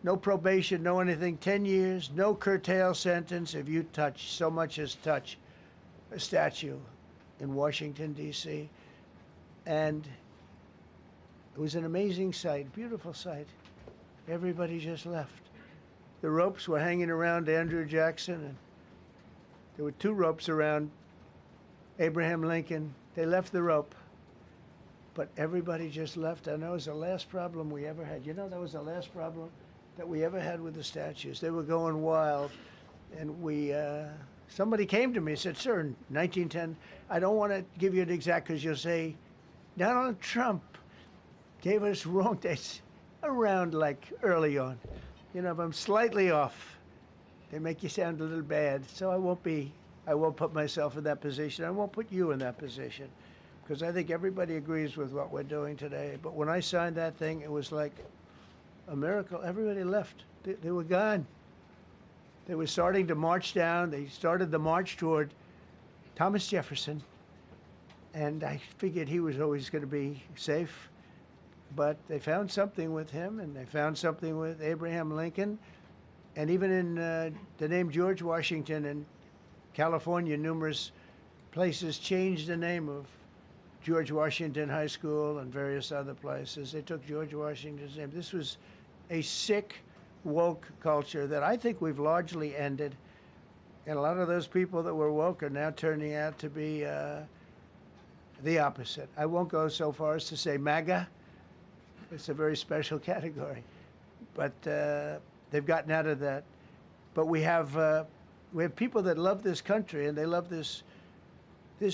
no probation, no anything, 10 years, no curtail sentence if you touch, so much as touch a statue in Washington, D.C. And it was an amazing sight, beautiful sight. Everybody just left. The ropes were hanging around Andrew Jackson, and there were 2 ropes around Abraham Lincoln. They left the rope, but everybody just left. And that was the last problem we ever had. You know, that was the last problem that we ever had with the statues. They were going wild, and somebody came to me and said, sir, in 1910, I don't want to give you an exact, because you'll say, Donald Trump gave us wrong dates around like early on. You know, if I'm slightly off, they make you sound a little bad. So I won't put myself in that position. I won't put you in that position, because I think everybody agrees with what we're doing today. But when I signed that thing, it was like a miracle. Everybody left. They were gone. They were starting to march down. They started the march toward Thomas Jefferson. And I figured he was always going to be safe. But they found something with him, and they found something with Abraham Lincoln. And even in the name George Washington in California, numerous places changed the name of George Washington High School and various other places. They took George Washington's name. This was a sick, woke culture that I think we've largely ended. And a lot of those people that were woke are now turning out to be the opposite. I won't go so far as to say MAGA. It's a very special category. But they've gotten out of that. But we have people that love this country, and they love this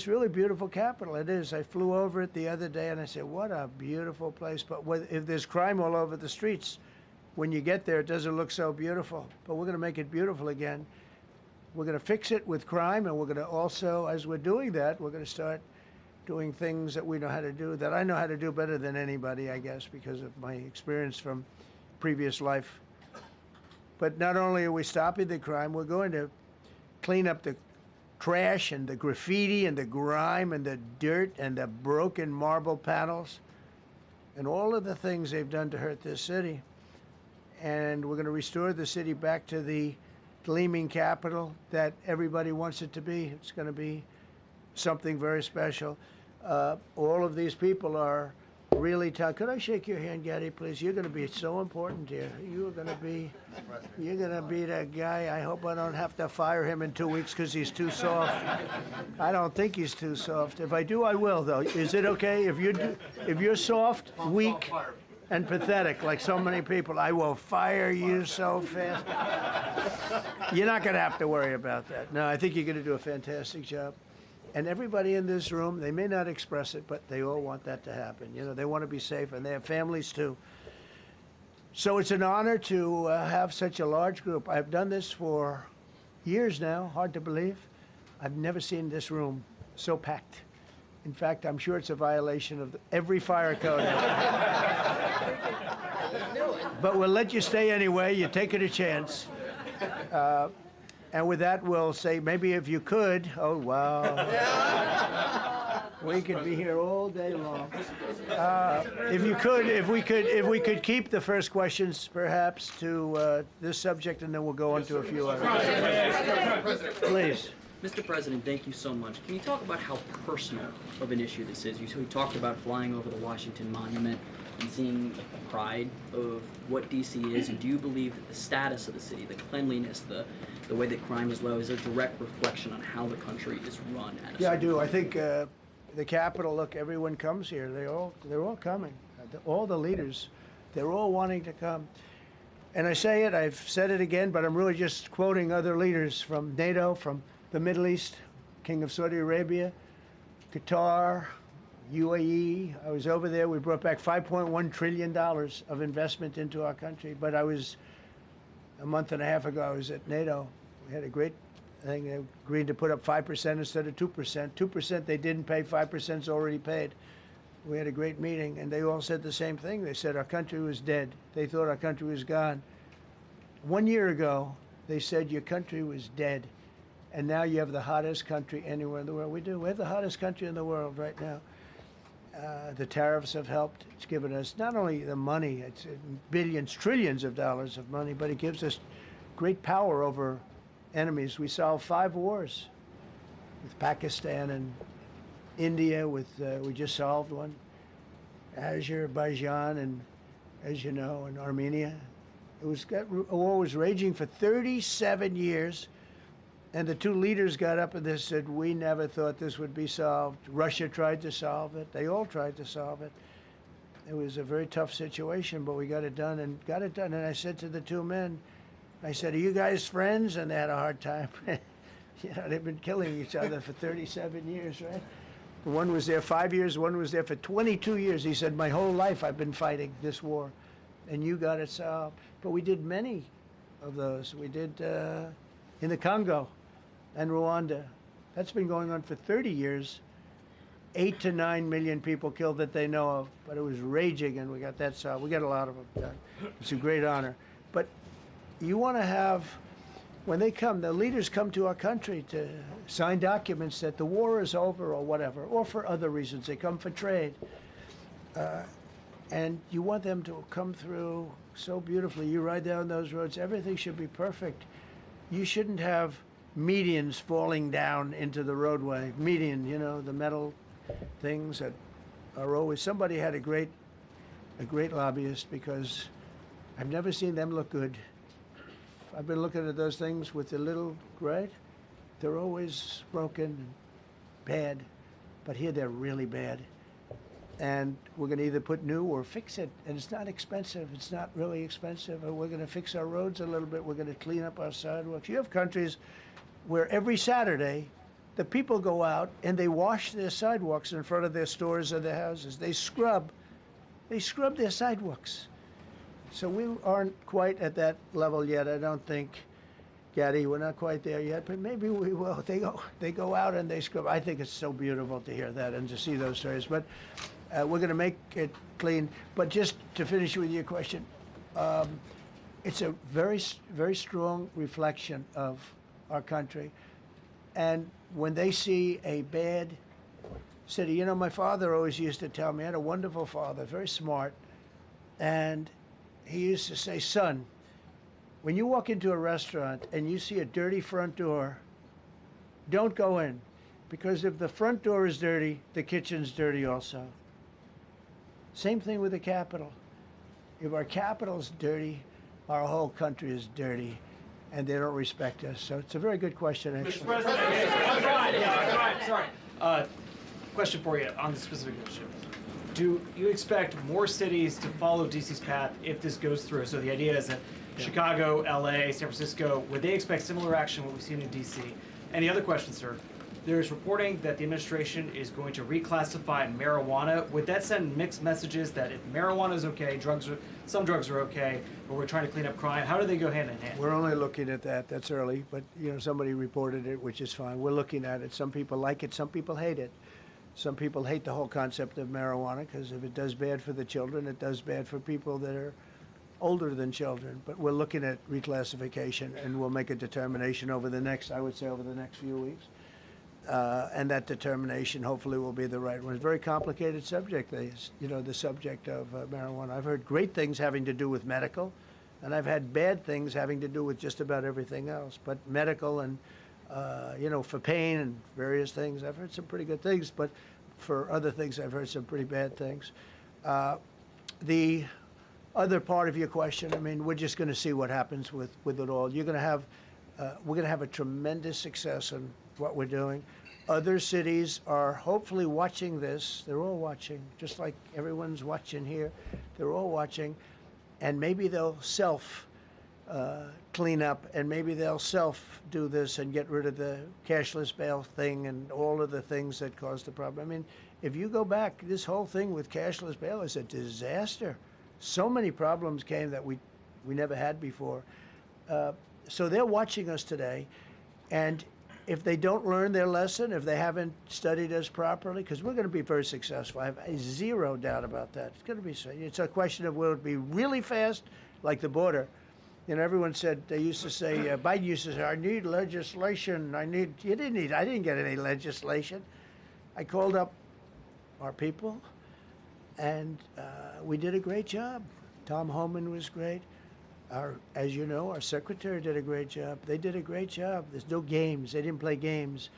really beautiful capital. It is. I flew over it the other day, and I said, what a beautiful place. But if there's crime all over the streets, when you get there, it doesn't look so beautiful. But we're going to make it beautiful again. We're going to fix it with crime, and we're going to also, as we're doing that, we're going to start doing things that we know how to do, that I know how to do better than anybody, I guess, because of my experience from previous life. But not only are we stopping the crime, we're going to clean up the trash and the graffiti and the grime and the dirt and the broken marble panels and all of the things they've done to hurt this city. And we're going to restore the city back to the gleaming capital that everybody wants it to be. It's going to be something very special. All of these people are really tough. Could I shake your hand, Gaddy, please? You're going to be so important here. You're going to be that guy. I hope I don't have to fire him in 2 weeks because he's too soft. I don't think he's too soft. If I do, I will, though. Is it okay if you're soft, weak, and pathetic, like so many people, I will fire you so fast. You're not going to have to worry about that. No, I think you're going to do a fantastic job. And everybody in this room, they may not express it, but they all want that to happen. You know, they want to be safe, and they have families too. So it's an honor to have such a large group. I've done this for years now, hard to believe. I've never seen this room so packed. In fact, I'm sure it's a violation of every fire code. But we'll let you stay anyway. You're taking a chance. And with that, we'll say, maybe if you could, oh, wow. We could be here all day long. If we could keep the first questions, perhaps, to this subject, and then we'll go on to a few others. Please. Mr. President, thank you so much. Can you talk about how personal of an issue this is? You talked about flying over the Washington Monument and seeing the pride of what D.C. is, and do you believe that the status of the city, the cleanliness, the way that crime is low, is a direct reflection on how the country is run? Yeah, I do. I think the Capitol, look, everyone comes here. They're all coming. All the leaders, they're all wanting to come. And I say it, I've said it again, but I'm really just quoting other leaders from NATO, from the Middle East, King of Saudi Arabia, Qatar, UAE. I was over there. We brought back $5.1 trillion of investment into our country. But a month and a half ago, I was at NATO. We had a great thing. They agreed to put up 5% instead of 2%. 2% they didn't pay, 5% is already paid. We had a great meeting, and they all said the same thing. They said our country was dead. They thought our country was gone. 1 year ago, they said your country was dead. And now you have the hottest country anywhere in the world. We do. We have the hottest country in the world right now. The tariffs have helped. It's given us not only the money, it's billions, trillions of dollars of money, but it gives us great power over enemies. We solved 5 wars with Pakistan and India. We just solved one. Azerbaijan and, as you know, and Armenia. War was raging for 37 years. And the 2 leaders got up and they said, we never thought this would be solved. Russia tried to solve it. They all tried to solve it. It was a very tough situation, but we got it done and got it done. And I said to the 2 men, I said, are you guys friends? And they had a hard time. You know, they've been killing each other for 37 years, right? One was there 5 years, one was there for 22 years. He said, my whole life I've been fighting this war. and you got it solved. But we did many of those. We did in the Congo and Rwanda. That's been going on for 30 years. 8 to 9 million people killed that they know of, but it was raging, and we got that solved. We got a lot of them done. It's a great honor. But you want to have, when they come, the leaders come to our country to sign documents that the war is over or whatever, or for other reasons. They come for trade. And you want them to come through so beautifully. You ride down those roads, everything should be perfect. You shouldn't have medians falling down into the roadway. Median, you know, the metal things that are always, somebody had a great lobbyist, because I've never seen them look good. I've been looking at those things with the little, right? They're always broken and bad, but here they're really bad. And we're going to either put new or fix it, and it's not expensive. It's not really expensive. And we're going to fix our roads a little bit. We're going to clean up our sidewalks. You have countries where every Saturday, the people go out and they wash their sidewalks in front of their stores or their houses. They scrub their sidewalks. So we aren't quite at that level yet. I don't think, Gaddy, we're not quite there yet, but maybe we will. They go out and they scrub. I think it's so beautiful to hear that and to see those stories. But we're going to make it clean. But just to finish with your question, it's a very, very strong reflection of our country. And when they see a bad city, you know, my father always used to tell me, I had a wonderful father, very smart, and he used to say, son, when you walk into a restaurant and you see a dirty front door, don't go in, because if the front door is dirty, the kitchen's dirty also. Same thing with the Capitol. If our Capitol's dirty, our whole country is dirty, and they don't respect us. So it's a very good question, actually. Mr. President, sorry. Question for you on the specific issue. Do you expect more cities to follow DC's path if this goes through? So the idea is that Chicago, LA, San Francisco, would they expect similar action what we've seen in DC? And the other question, sir, there's reporting that the administration is going to reclassify marijuana. Would that send mixed messages that if marijuana is okay, some drugs are okay, but we're trying to clean up crime? How do they go hand in hand? We're only looking at that. That's early, but you know, somebody reported it, which is fine. We're looking at it. Some people like it. Some people hate it. Some people hate the whole concept of marijuana, because if it does bad for the children, it does bad for people that are older than children. But we're looking at reclassification, and we'll make a determination over the next, I would say, over the next few weeks. And that determination hopefully will be the right one. It's a very complicated subject, you know, the subject of marijuana. I've heard great things having to do with medical, and I've had bad things having to do with just about everything else. But medical and, you know, for pain and various things, I've heard some pretty good things, but for other things, I've heard some pretty bad things. The other part of your question, I mean, we're just going to see what happens with it all. You're going to have, we're going to have a tremendous success in what we're doing. Other cities are hopefully watching this. They're all watching, just like everyone's watching here. They're all watching, and maybe they'll clean up, and maybe they'll do this and get rid of the cashless bail thing and all of the things that caused the problem. I mean, if you go back, this whole thing with cashless bail is a disaster. So many problems came that we never had before. So they're watching us today, and if they don't learn their lesson, if they haven't studied us properly, because we're going to be very successful. I have zero doubt about that. It's going to be. It's a question of will it be really fast, like the border. You know, everyone said, they used to say, Biden used to say, I need legislation. I didn't get any legislation. I called up our people, and we did a great job. Tom Homan was great. As you know, our secretary did a great job. They did a great job. There's no games. They didn't play games.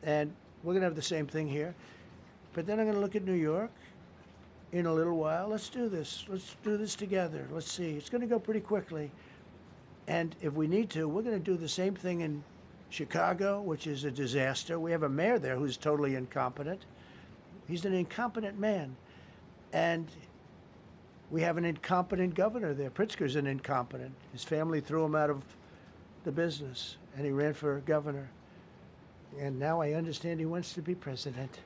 And we're going to have the same thing here. But then I'm going to look at New York in a little while. Let's do this. Let's do this together. Let's see. It's going to go pretty quickly. And if we need to, we're going to do the same thing in Chicago, which is a disaster. We have a mayor there who's totally incompetent. He's an incompetent man. And we have an incompetent governor there. Pritzker's an incompetent. His family threw him out of the business, and he ran for governor. And now I understand he wants to be president.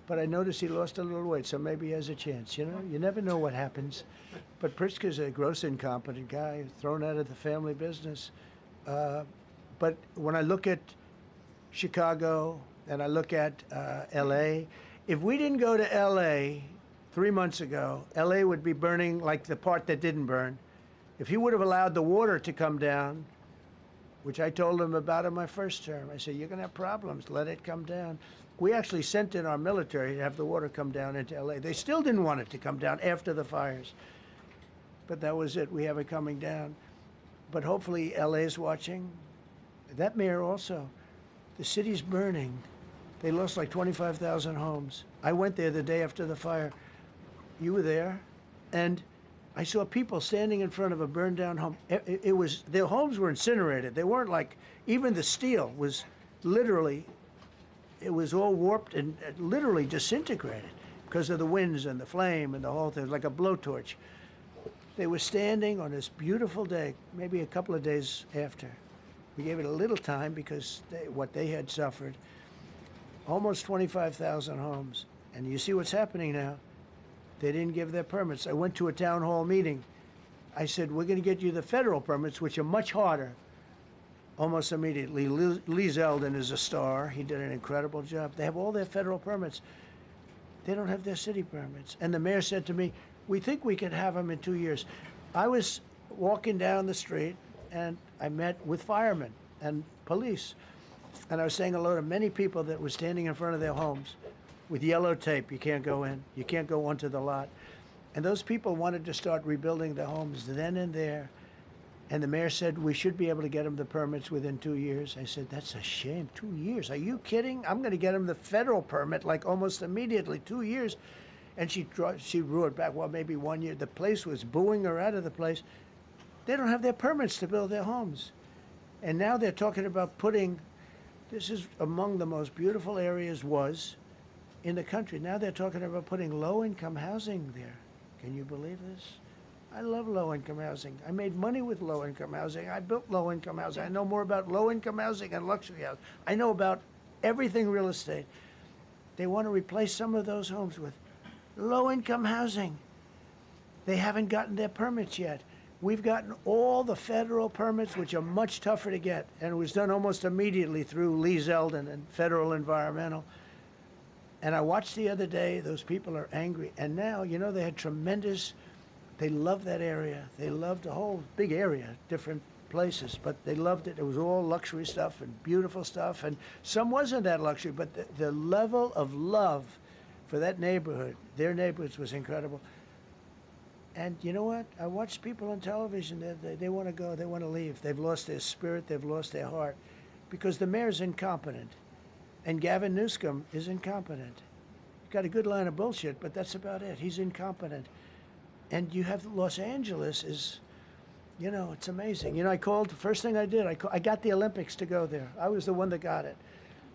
but I noticed he lost a little weight, so maybe he has a chance. You know, you never know what happens. But Pritzker's a gross incompetent guy, thrown out of the family business. But when I look at Chicago and I look at L.A., if we didn't go to L.A. 3 months ago, L.A. would be burning like the part that didn't burn. If he would have allowed the water to come down, which I told him about in my first term, I said, you're going to have problems, let it come down. We actually sent in our military to have the water come down into L.A. They still didn't want it to come down after the fires. But that was it. We have it coming down. But hopefully L.A. is watching. That mayor also. The city's burning. They lost like 25,000 homes. I went there the day after the fire. You were there. And I saw people standing in front of a burned down home. It was, their homes were incinerated. They weren't like, even the steel was literally, it was all warped and literally disintegrated because of the winds and the flame and the whole thing, like a blowtorch. They were standing on this beautiful day, maybe a couple of days after. We gave it a little time because what they had suffered. Almost 25,000 homes. And you see what's happening now. They didn't give their permits. I went to a town hall meeting. I said, we're going to get you the federal permits, which are much harder. Almost immediately, Lee Zeldin is a star. He did an incredible job. They have all their federal permits. They don't have their city permits. And the mayor said to me, we think we can have them in 2 years. I was walking down the street, and I met with firemen and police. And I was saying hello to many people that were standing in front of their homes with yellow tape. You can't go in. You can't go onto the lot. And those people wanted to start rebuilding their homes then and there. And the mayor said, we should be able to get them the permits within 2 years. I said, that's a shame. 2 years? Are you kidding? I'm going to get them the federal permit like almost immediately. 2 years. And she roared back, well, maybe 1 year. The place was booing her out of the place. They don't have their permits to build their homes. And now they're talking about putting, this is among the most beautiful areas was in the country. Now they're talking about putting low-income housing there. Can you believe this? I love low-income housing. I made money with low-income housing. I built low-income housing. I know more about low-income housing and luxury housing. I know about everything real estate. They want to replace some of those homes with low-income housing. They haven't gotten their permits yet. We've gotten all the federal permits, which are much tougher to get, and it was done almost immediately through Lee Zeldin and Federal Environmental. And I watched the other day, those people are angry. And now, you know, they had tremendous, they loved that area. They loved the whole big area, different places, but they loved it. It was all luxury stuff and beautiful stuff. And some wasn't that luxury, but the level of love for that neighborhood, their neighborhoods, was incredible. And you know what? I watch people on television, they want to go, they want to leave. They've lost their spirit, they've lost their heart, because the mayor's incompetent. And Gavin Newsom is incompetent. Got a good line of bullshit, but that's about it. He's incompetent. And you have Los Angeles is, you know, it's amazing. You know, I called, the first thing I did, I got the Olympics to go there. I was the one that got it.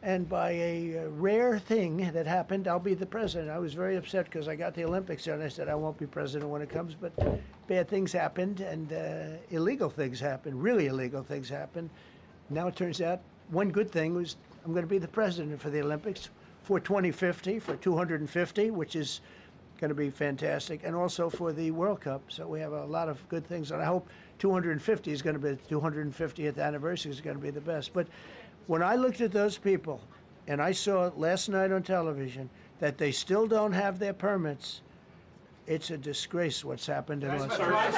And by a rare thing that happened, I'll be the president. I was very upset because I got the Olympics there, and I said, I won't be president when it comes. But bad things happened, and illegal things happened, really illegal things happened. Now it turns out one good thing was I'm going to be the president for the Olympics for 2050, for 250, which is going to be fantastic, and also for the World Cup. So we have a lot of good things, and I hope 250 is going to be the 250th anniversary is going to be the best. But when I looked at those people, and I saw last night on television that they still don't have their permits, it's a disgrace what's happened in Los Angeles.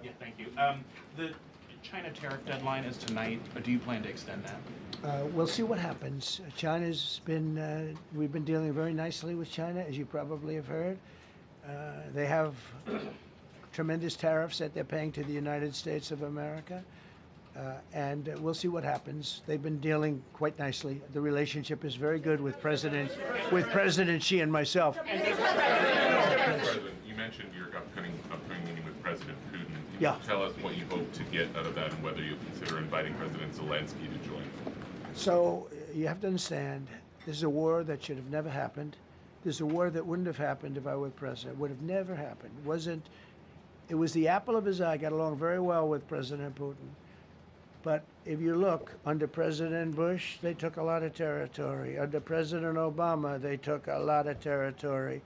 Yeah, thank you. The China tariff deadline is tonight. Do you plan to extend that? We'll see what happens. China's been, we've been dealing very nicely with China, as you probably have heard. They have tremendous tariffs that they're paying to the United States of America. And we'll see what happens. They've been dealing quite nicely. The relationship is very good with President Xi and myself. President, you mentioned your upcoming meeting with President Putin. Can Yeah. you tell us what you hope to get out of that and whether you'll consider inviting President Zelensky to join? So you have to understand, this is a war that should have never happened. This is a war that wouldn't have happened if I were president. It would have never happened. It was the apple of his eye. I got along very well with President Putin. But if you look, under President Bush, they took a lot of territory. Under President Obama, they took a lot of territory.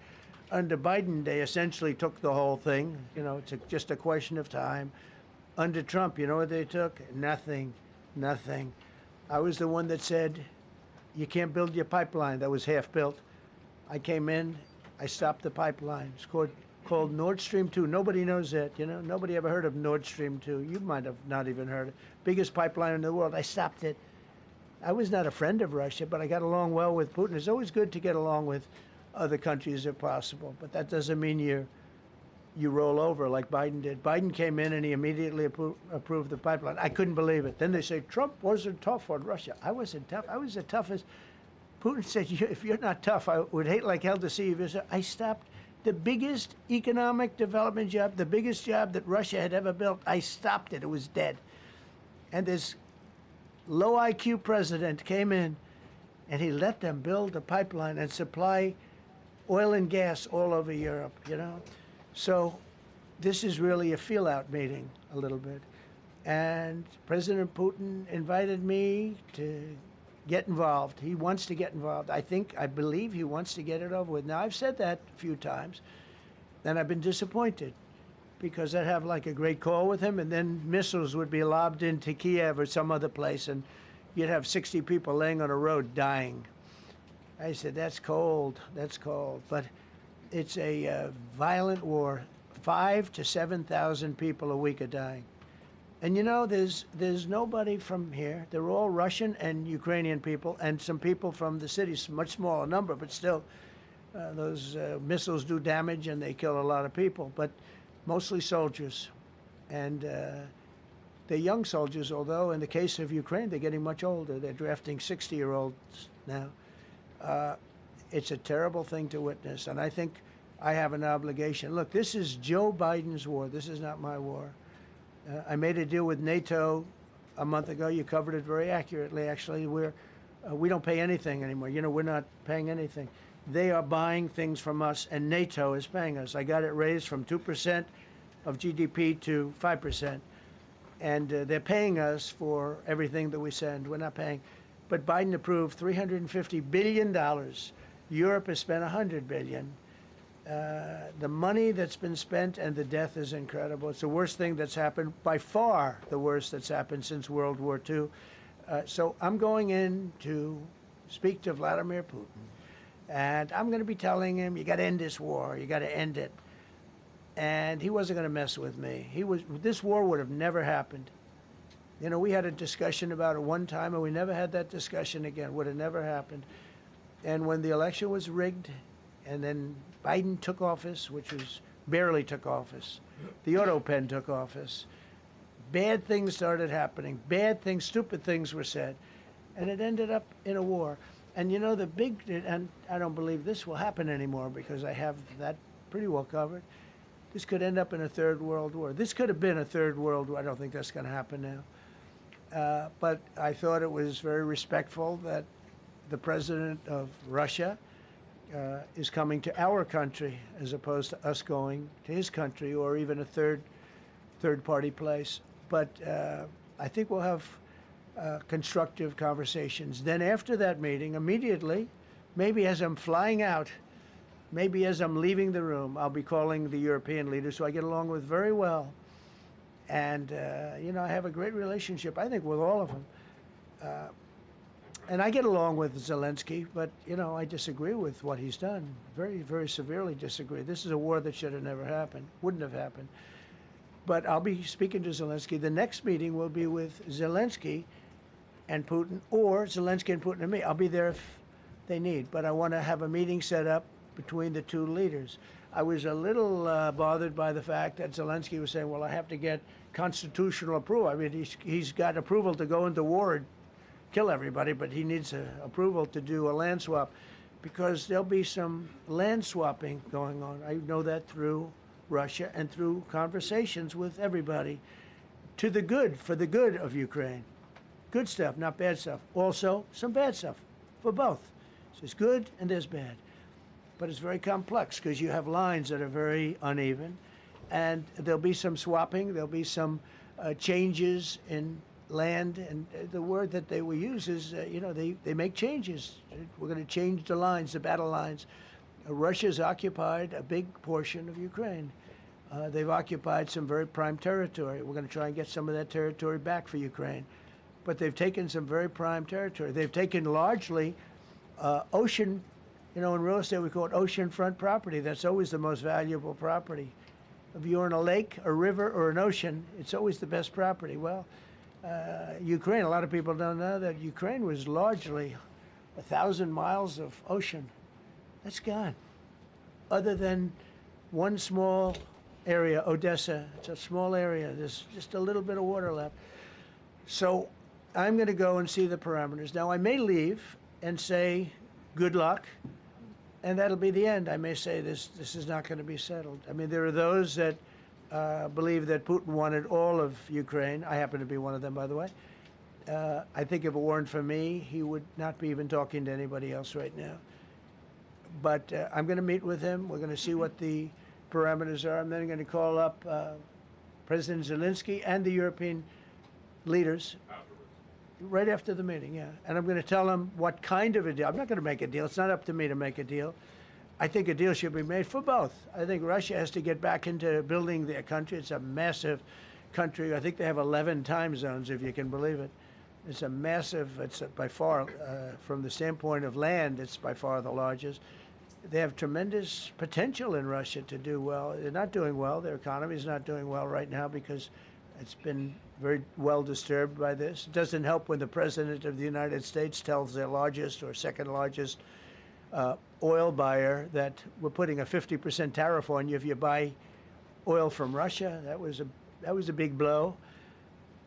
Under Biden, they essentially took the whole thing. You know, it's just a question of time. Under Trump, you know what they took? Nothing, nothing. I was the one that said, you can't build your pipeline. That was half built. I came in, I stopped the pipeline. It's called Nord Stream 2. Nobody knows that, you know. Nobody ever heard of Nord Stream 2. You might have not even heard it. Biggest pipeline in the world. I stopped it. I was not a friend of Russia, but I got along well with Putin. It's always good to get along with other countries if possible, but that doesn't mean you roll over like Biden did. Biden came in and he immediately approved the pipeline. I couldn't believe it. Then they say Trump wasn't tough on Russia. I wasn't tough. I was the toughest. Putin said, if you're not tough, I would hate like hell to see you visit. I stopped the biggest economic development job, the biggest job that Russia had ever built. I stopped it. It was dead. And this low IQ president came in and he let them build a pipeline and supply oil and gas all over Europe, you know? So this is really a feel-out meeting a little bit. And President Putin invited me to get involved. He wants to get involved. I believe he wants to get it over with. Now, I've said that a few times, and I've been disappointed because I'd have like a great call with him, and then missiles would be lobbed into Kiev or some other place, and you'd have 60 people laying on a road dying. I said, that's cold, but it's a violent war. 5,000 to 7,000 people a week are dying. And you know, there's nobody from here. They're all Russian and Ukrainian people, and some people from the cities, much smaller number, but still, those missiles do damage and they kill a lot of people, but mostly soldiers. And they're young soldiers, although in the case of Ukraine, they're getting much older. They're drafting 60-year-olds now. It's a terrible thing to witness, and I think I have an obligation. Look, this is Joe Biden's war. This is not my war. I made a deal with NATO a month ago. You covered it very accurately, actually. We don't pay anything anymore. You know, we're not paying anything. They are buying things from us, and NATO is paying us. I got it raised from 2% of GDP to 5%. And they're paying us for everything that we send. We're not paying. But Biden approved $350 billion. Europe has spent $100 billion. The money that's been spent and the death is incredible. It's the worst thing that's happened, by far the worst that's happened since World War II. So I'm going in to speak to Vladimir Putin. And I'm going to be telling him, you got to end this war. You got to end it. And he wasn't going to mess with me. This war would have never happened. You know, we had a discussion about it one time, and we never had that discussion again. Would have never happened. And when the election was rigged, and then Biden took office, which was barely took office, the auto pen took office, bad things started happening. Bad things, stupid things were said. And it ended up in a war. And you know, and I don't believe this will happen anymore because I have that pretty well covered. This could end up in a third world war. This could have been a third world war. I don't think that's going to happen now. But I thought it was very respectful that the president of Russia is coming to our country as opposed to us going to his country or even a third-party place. But I think we'll have constructive conversations. Then after that meeting, immediately, maybe as I'm flying out, maybe as I'm leaving the room, I'll be calling the European leaders who I get along with very well. And, you know, I have a great relationship, I think, with all of them. And I get along with Zelensky, but, you know, I disagree with what he's done. Very, very severely disagree. This is a war that should have never happened, wouldn't have happened. But I'll be speaking to Zelensky. The next meeting will be with Zelensky and Putin, or Zelensky and Putin and me. I'll be there if they need, but I want to have a meeting set up between the two leaders. I was a little bothered by the fact that Zelensky was saying, well, I have to get constitutional approval. I mean, he's got approval to go into war and kill everybody, but he needs approval to do a land swap because there'll be some land swapping going on. I know that through Russia and through conversations with everybody to the good, for the good of Ukraine. Good stuff, not bad stuff. Also, some bad stuff for both. So there's good and there's bad. But it's very complex because you have lines that are very uneven. And there'll be some swapping. There'll be some changes in land, and the word that they will use is, they make changes. We're going to change the lines, the battle lines. Russia's occupied a big portion of Ukraine. They've occupied some very prime territory. We're going to try and get some of that territory back for Ukraine. But they've taken some very prime territory. They've taken largely ocean, in real estate we call it oceanfront property. That's always the most valuable property. If you're in a lake, a river, or an ocean, it's always the best property. Well, Ukraine, a lot of people don't know that Ukraine was largely 1,000 miles of ocean. That's gone. Other than one small area, Odessa. It's a small area. There's just a little bit of water left. So I'm going to go and see the parameters. Now, I may leave and say, good luck, and that'll be the end. I may say this is not going to be settled. I mean, there are those that believe that Putin wanted all of Ukraine. I happen to be one of them, by the way. I think if it weren't for me, he would not be even talking to anybody else right now. But I'm going to meet with him. We're going to see what the parameters are. I'm then going to call up President Zelensky and the European leaders right after the meeting, yeah. And I'm going to tell them what kind of a deal. I'm not going to make a deal. It's not up to me to make a deal. I think a deal should be made for both. I think Russia has to get back into building their country. It's a massive country. I think they have 11 time zones, if you can believe it. It's a massive, it's by far, from the standpoint of land, it's by far the largest. They have tremendous potential in Russia to do well. They're not doing well. Their economy is not doing well right now because it's been very well disturbed by this. It doesn't help when the President of the United States tells their largest or second largest oil buyer that we're putting a 50% tariff on you if you buy oil from Russia. That was a big blow.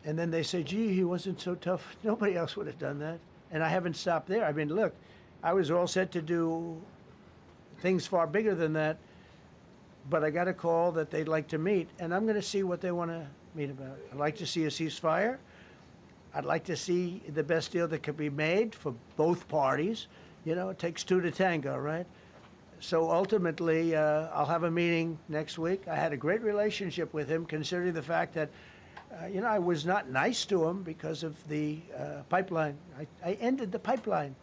And then they say, gee, he wasn't so tough. Nobody else would have done that. And I haven't stopped there. I mean, look, I was all set to do things far bigger than that, but I got a call that they'd like to meet, and I'm going to see what they want to meet about. I'd like to see a ceasefire. I'd like to see the best deal that could be made for both parties. It takes two to tango, right? So ultimately, I'll have a meeting next week. I had a great relationship with him, considering the fact that, I was not nice to him because of the pipeline. I ended the pipeline.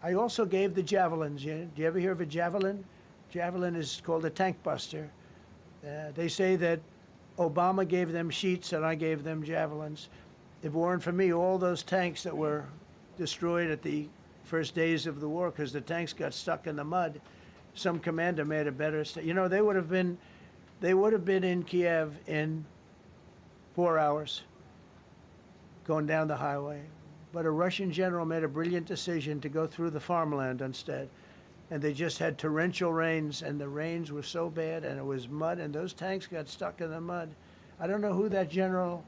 I also gave the javelins. Do you ever hear of a javelin? Javelin is called a tank buster. They say that Obama gave them sheets and I gave them javelins. If it weren't for me, all those tanks that were destroyed at the first days of the war because the tanks got stuck in the mud, some commander made a better. They would have been in Kiev in 4 hours going down the highway. But a Russian general made a brilliant decision to go through the farmland instead. And they just had torrential rains, and the rains were so bad, and it was mud, and those tanks got stuck in the mud. I don't know who that general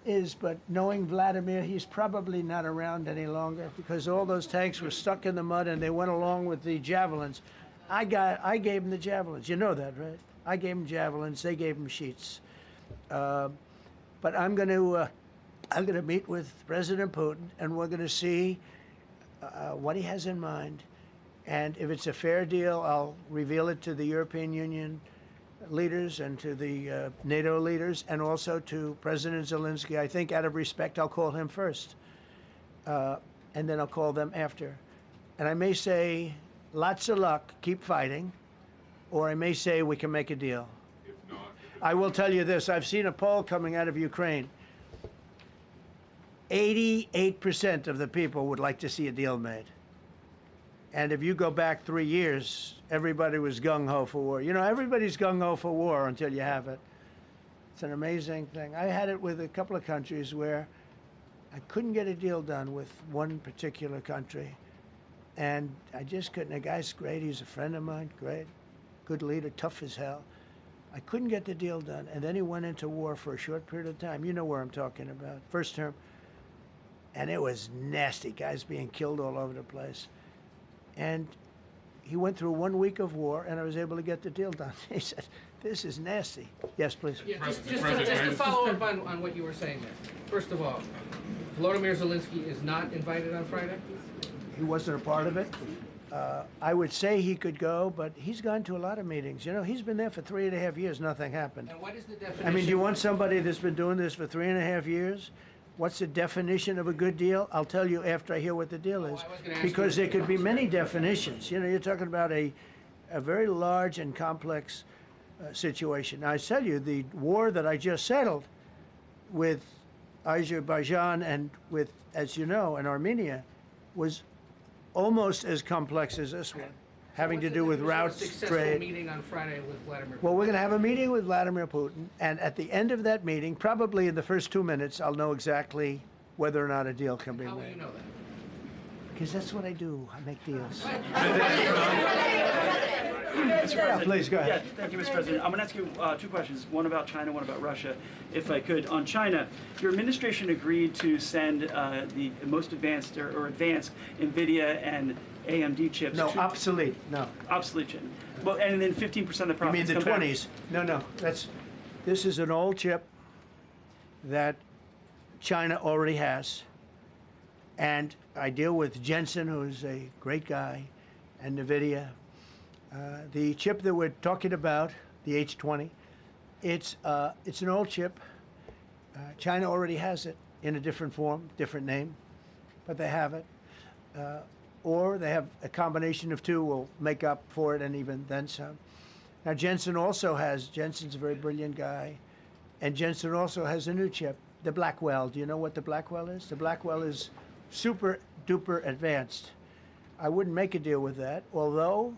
is, but knowing Vladimir, he's probably not around any longer because all those tanks were stuck in the mud, and they went along with the javelins. I gave them the javelins. You know that, right? I gave them javelins. They gave them sheets. But I'm going to meet with President Putin, and we're going to see what he has in mind. And if it's a fair deal, I'll reveal it to the European Union leaders and to the NATO leaders and also to President Zelensky. I think out of respect, I'll call him first. And then I'll call them after. And I may say, lots of luck, keep fighting. Or I may say, we can make a deal. I will tell you this. I've seen a poll coming out of Ukraine. 88% of the people would like to see a deal made. And if you go back 3 years, everybody was gung-ho for war. Everybody's gung-ho for war until you have it. It's an amazing thing. I had it with a couple of countries where I couldn't get a deal done with one particular country. And I just couldn't. The guy's great. He's a friend of mine. Great. Good leader. Tough as hell. I couldn't get the deal done. And then he went into war for a short period of time. You know where I'm talking about. First term. And it was nasty. Guys being killed all over the place. And he went through 1 week of war, and I was able to get the deal done. He said, this is nasty. Yes, please. Yeah, just to follow up on what you were saying there. First of all, Volodymyr Zelensky is not invited on Friday? He wasn't a part of it. I would say he could go, but he's gone to a lot of meetings. He's been there for 3.5 years. Nothing happened. And what is the definition? I mean, do you want somebody that's been doing this for 3.5 years? What's the definition of a good deal? I'll tell you after I hear what the deal is. I was gonna ask Because you- there could be many definitions. You know, you're talking about a very large and complex situation. Now, I tell you, the war that I just settled with Azerbaijan and with, as you know, and Armenia was almost as complex as this one, having to do with routes, Successful trade. meeting on Friday with Vladimir Putin. Well, we're going to have a meeting with Vladimir Putin, and at the end of that meeting, probably in the first 2 minutes, I'll know exactly whether or not a deal can be How will you made. know that? Because that's what I do. I make deals. Mr. President. please, go ahead. Yeah, thank you, Mr. President. I'm going to ask you two questions, one about China, one about Russia, if I could. On China, your administration agreed to send the most advanced or advanced NVIDIA and AMD chips. No, to obsolete. No. obsolete chip. Well, and then 15% of the You profits mean the come back. 20s? No. This is an old chip that China already has. And I deal with Jensen, who's a great guy, and NVIDIA. The chip that we're talking about, the H20, it's an old chip. China already has it in a different form, different name, but they have it. Or they have a combination of two will make up for it and even then some. Now Jensen's a very brilliant guy, and Jensen also has a new chip, the Blackwell. Do you know what the Blackwell is? The Blackwell is super duper advanced. I wouldn't make a deal with that, although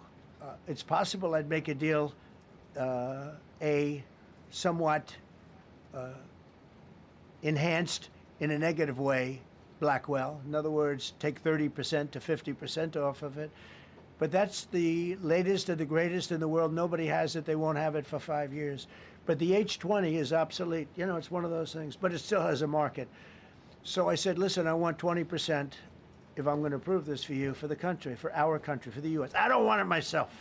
it's possible I'd make a deal, a somewhat enhanced in a negative way Blackwell. In other words, take 30% to 50% off of it. But that's the latest and the greatest in the world. Nobody has it. They won't have it for 5 years. But the H20 is obsolete. You know, it's one of those things. But it still has a market. So I said, listen, I want 20% if I'm going to approve this for you, for the country, for our country, for the U.S. I don't want it myself.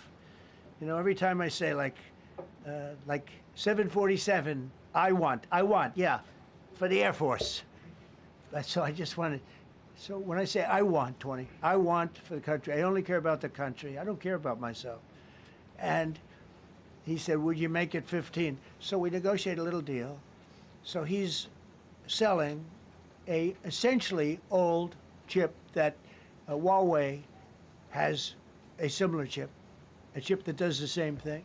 You know, every time I say like 747, I want, yeah, for the Air Force. So I just wanted, so when I say I want 20, I want for the country. I only care about the country. I don't care about myself. And he said, would you make it 15? So we negotiated a little deal. So he's selling a essentially old chip that Huawei has a similar chip, a chip that does the same thing.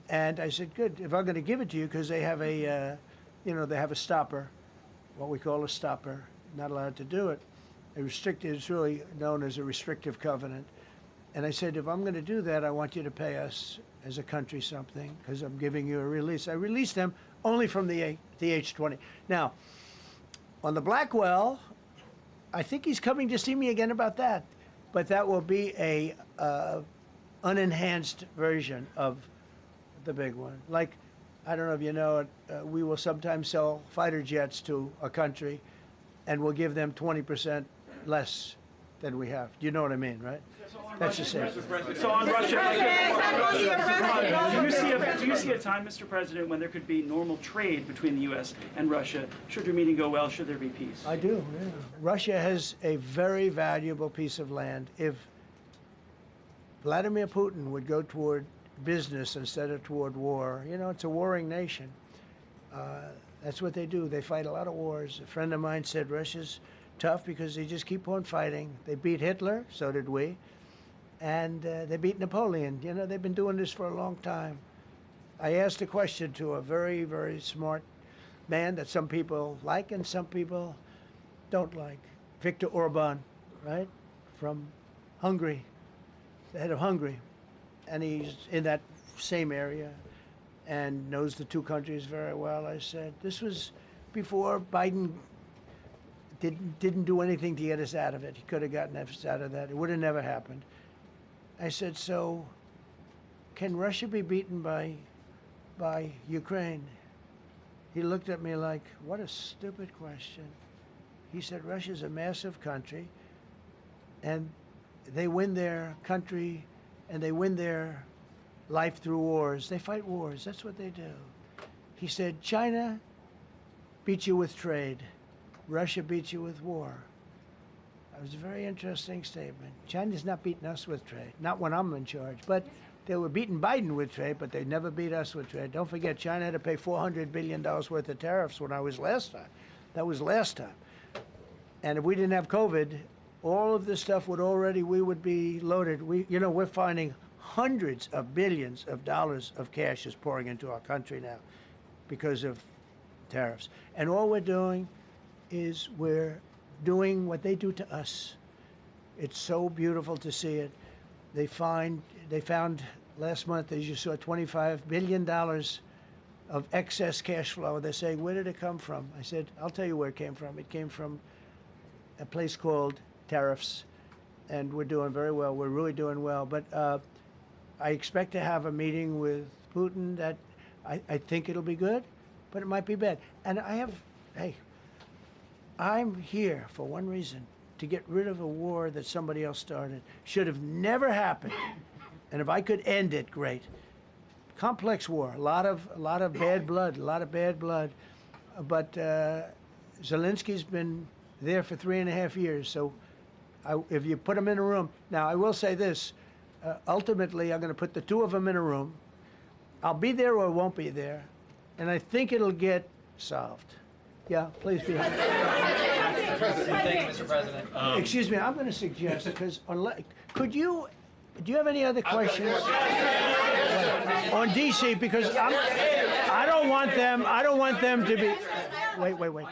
And I said, good, if I'm going to give it to you, because they have a, they have a stopper, what we call a stopper, not allowed to do it. It's really known as a restrictive covenant. And I said, if I'm going to do that, I want you to pay us as a country something, because I'm giving you a release. I released them only from the H20. Now, on the Blackwell, I think he's coming to see me again about that. But that will be a unenhanced version of the big one. Like, I don't know if you know it, we will sometimes sell fighter jets to a country and we'll give them 20% less than we have. You know what I mean, right? That's the same. So on Russia, do you see a time, Mr. President, when there could be normal trade between the U.S. and Russia? Should your meeting go well, should there be peace? I do, yeah. Russia has a very valuable piece of land. If Vladimir Putin would go toward business instead of toward war, you know, it's a warring nation. That's what they do. They fight a lot of wars. A friend of mine said Russia's tough because they just keep on fighting. They beat Hitler, so did we. And they beat Napoleon. You know, they've been doing this for a long time. I asked a question to a very, very smart man that some people like and some people don't like. Viktor Orban, right? From Hungary, the head of Hungary. And he's in that same area and knows the two countries very well. I said, this was before Biden didn't do anything to get us out of it. He could have gotten us out of that. It would have never happened. I said, so can Russia be beaten by Ukraine? He looked at me like, what a stupid question. He said, Russia's a massive country, and they win their country, and they win their life through wars. They fight wars. That's what they do. He said, China beats you with trade. Russia beats you with war. That was a very interesting statement. China's not beating us with trade, not when I'm in charge. But they were beating Biden with trade, but they never beat us with trade. Don't forget, China had to pay $400 billion worth of tariffs when I was last time. That was last time. And if we didn't have COVID, all of this stuff we would be loaded. We're finding hundreds of billions of dollars of cash is pouring into our country now because of tariffs. And all we're doing is we're doing what they do to us. It's so beautiful to see it. They found last month, as you saw, $25 billion of excess cash flow. They're saying, where did it come from? I said, I'll tell you where it came from. It came from a place called tariffs, and we're doing very well. We're really doing well. But I expect to have a meeting with Putin that I think it'll be good, but it might be bad. And I'm here for one reason, to get rid of a war that somebody else started. Should have never happened. And if I could end it, great. Complex war, a lot of bad blood, But Zelensky's been there for 3.5 years. So if you put him in a room, now I will say this, ultimately I'm going to put the two of them in a room. I'll be there or I won't be there. And I think it'll get solved. Yeah, please be happy. Thank you, Mr. President. Excuse me, I'm going to suggest, because do you have any other questions on DC? Because I don't want them to be. Wait.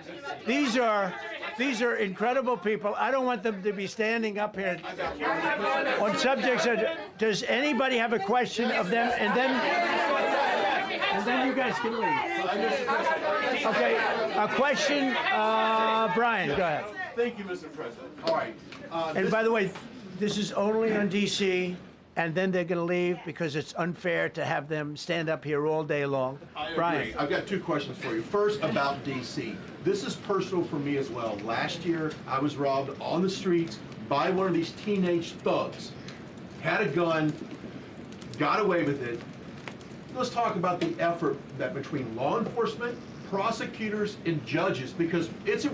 These are incredible people. I don't want them to be standing up here on subjects. Does anybody have a question of them? And then you guys can leave. Okay, a question, Brian, go ahead. Thank you, Mr. President. All right. And by the way, this is only on DC, and then they're going to leave because it's unfair to have them stand up here all day long. I agree. Brian. I've got two questions for you. First, about DC. This is personal for me as well. Last year, I was robbed on the streets by one of these teenage thugs. Had a gun, got away with it. Let's talk about the effort that between law enforcement, prosecutors, and judges, because it's a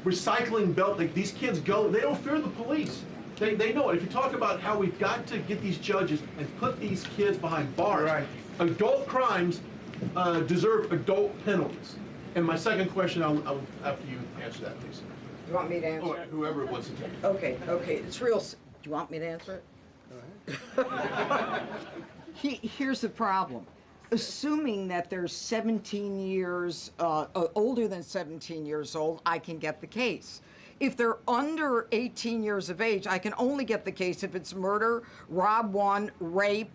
recycling belt. Like, these kids go, they don't fear the police. They know it. If you talk about how we've got to get these judges and put these kids behind bars, right. Adult crimes deserve adult penalties. And my second question, I'll after you answer that, please. You want me to answer it? Whoever wants to take it. Okay. It's real. Do you want me to answer it? Go ahead. Here's the problem. Assuming that they're 17 years, older than 17 years old, I can get the case. If they're under 18 years of age, I can only get the case if it's murder, rob one, rape,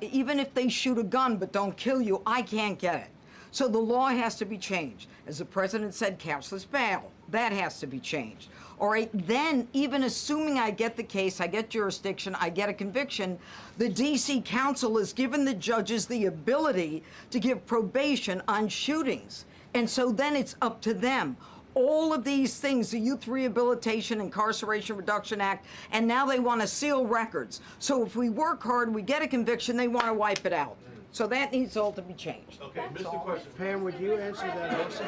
even if they shoot a gun but don't kill you, I can't get it. So the law has to be changed. As the president said, cashless bail. That has to be changed. All right, then, even assuming I get the case, I get jurisdiction, I get a conviction, the D.C. Council has given the judges the ability to give probation on shootings. And so then it's up to them. All of these things, the Youth Rehabilitation Incarceration Reduction Act, and now they want to seal records. So if we work hard, we get a conviction, they want to wipe it out. So that needs all to be changed. Okay, Mr. Question. Pam, would you answer that also?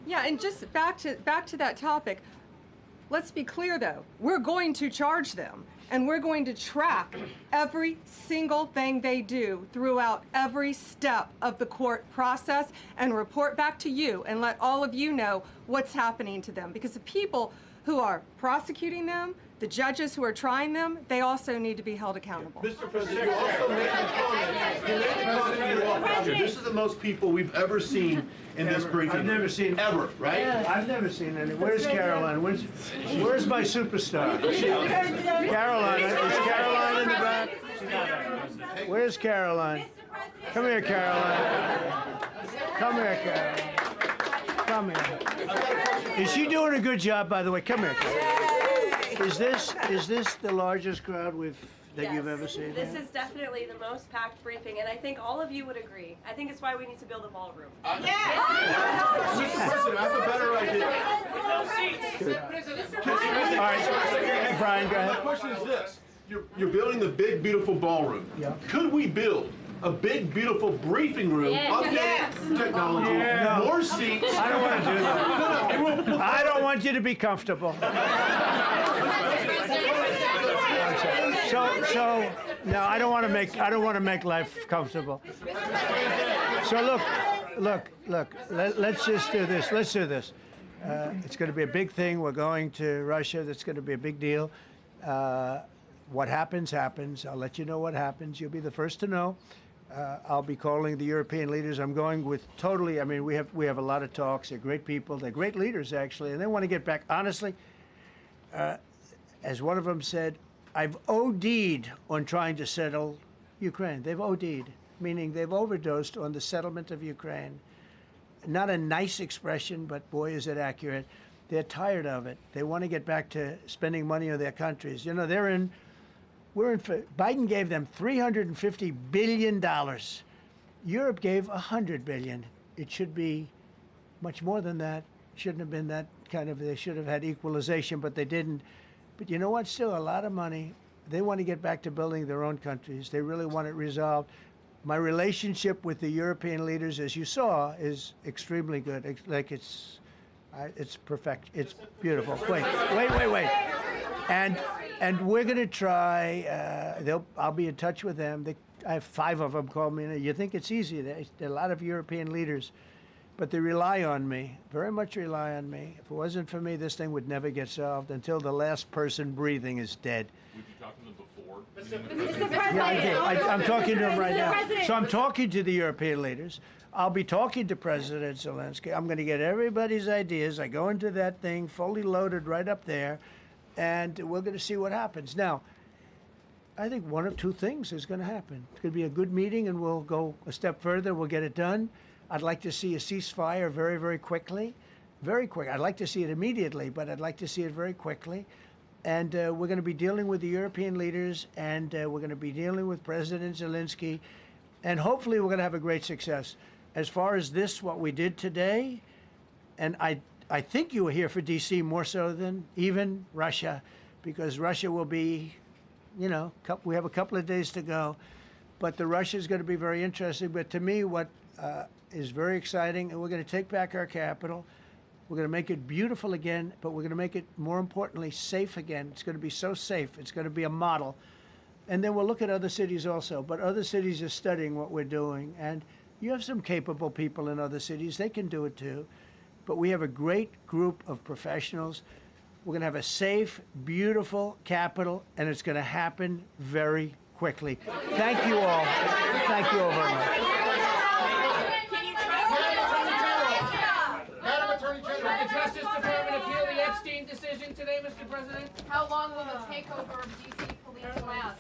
Yeah, and just back to that topic, let's be clear though, we're going to charge them and we're going to track every single thing they do throughout every step of the court process and report back to you and let all of you know what's happening to them, because the people who are prosecuting them, the judges who are trying them, they also need to be held accountable. Mr. President, you also made a comment. This is the most people we've ever seen in this briefing. I've never seen ever, right? I've never seen any. Where's Caroline? Where's my superstar? Caroline. Is Caroline in the back? Where's Caroline? Come here, Caroline. Come here, Caroline. Come here. Is she doing a good job, by the way? Come here, Caroline. Is this the largest crowd that you've ever seen? This is definitely the most packed briefing, and I think all of you would agree. I think it's why we need to build a ballroom. Mr. President, I have a better idea. All right, Brian, go ahead. My question is this. You're building the big, beautiful ballroom. Yeah. Could we build a big, beautiful briefing room, updated technology, more seats? I don't want to do that. I don't want you to be comfortable. So no, I don't want to make life comfortable. So look, look. Let's just do this. Let's do this. It's going to be a big thing. We're going to Russia. That's going to be a big deal. What happens, happens. I'll let you know what happens. You'll be the first to know. I'll be calling the European leaders. I'm going with totally. I mean, we have a lot of talks. They're great people. They're great leaders, actually, and they want to get back. Honestly, as one of them said, I've OD'd on trying to settle Ukraine. They've OD'd, meaning they've overdosed on the settlement of Ukraine. Not a nice expression, but boy, is it accurate. They're tired of it. They want to get back to spending money on their countries. You know, Biden gave them $350 billion. Europe gave $100 billion. It should be much more than that. Shouldn't have been that kind of, they should have had equalization, but they didn't. But you know what? Still a lot of money. They want to get back to building their own countries. They really want it resolved. My relationship with the European leaders, as you saw, is extremely good. It's perfect. It's beautiful. Wait. And we're going to try. I'll be in touch with them. I have 5 of them call me. You think it's easy? There are a lot of European leaders, but they rely on me. Very much rely on me. If it wasn't for me, this thing would never get solved until the last person breathing is dead. Would you talk to them before? Mr. President. Yeah, I did. I'm talking to them right now. So I'm talking to the European leaders. I'll be talking to President Zelensky. I'm going to get everybody's ideas. I go into that thing fully loaded right up there, and we're going to see what happens. Now, I think one of 2 things is going to happen. It's going to be a good meeting, and we'll go a step further. We'll get it done. I'd like to see a ceasefire very, very quickly. Very quick. I'd like to see it immediately, but I'd like to see it very quickly. And we're going to be dealing with the European leaders, and we're going to be dealing with President Zelensky, and hopefully we're going to have a great success. As far as this, what we did today, and I think you were here for D.C. more so than even Russia, because Russia will be, you know, we have a couple of days to go. But the Russia is going to be very interesting. But to me, what is very exciting, and we're going to take back our capital. We're going to make it beautiful again, but we're going to make it, more importantly, safe again. It's going to be so safe. It's going to be a model. And then we'll look at other cities also. But other cities are studying what we're doing. And you have some capable people in other cities. They can do it too. But we have a great group of professionals. We're going to have a safe, beautiful capital, and it's going to happen very quickly. Thank you all. Thank you all very much. Will the Justice Department appeal the Epstein decision today, Mr. President? How long will the takeover of DC police last?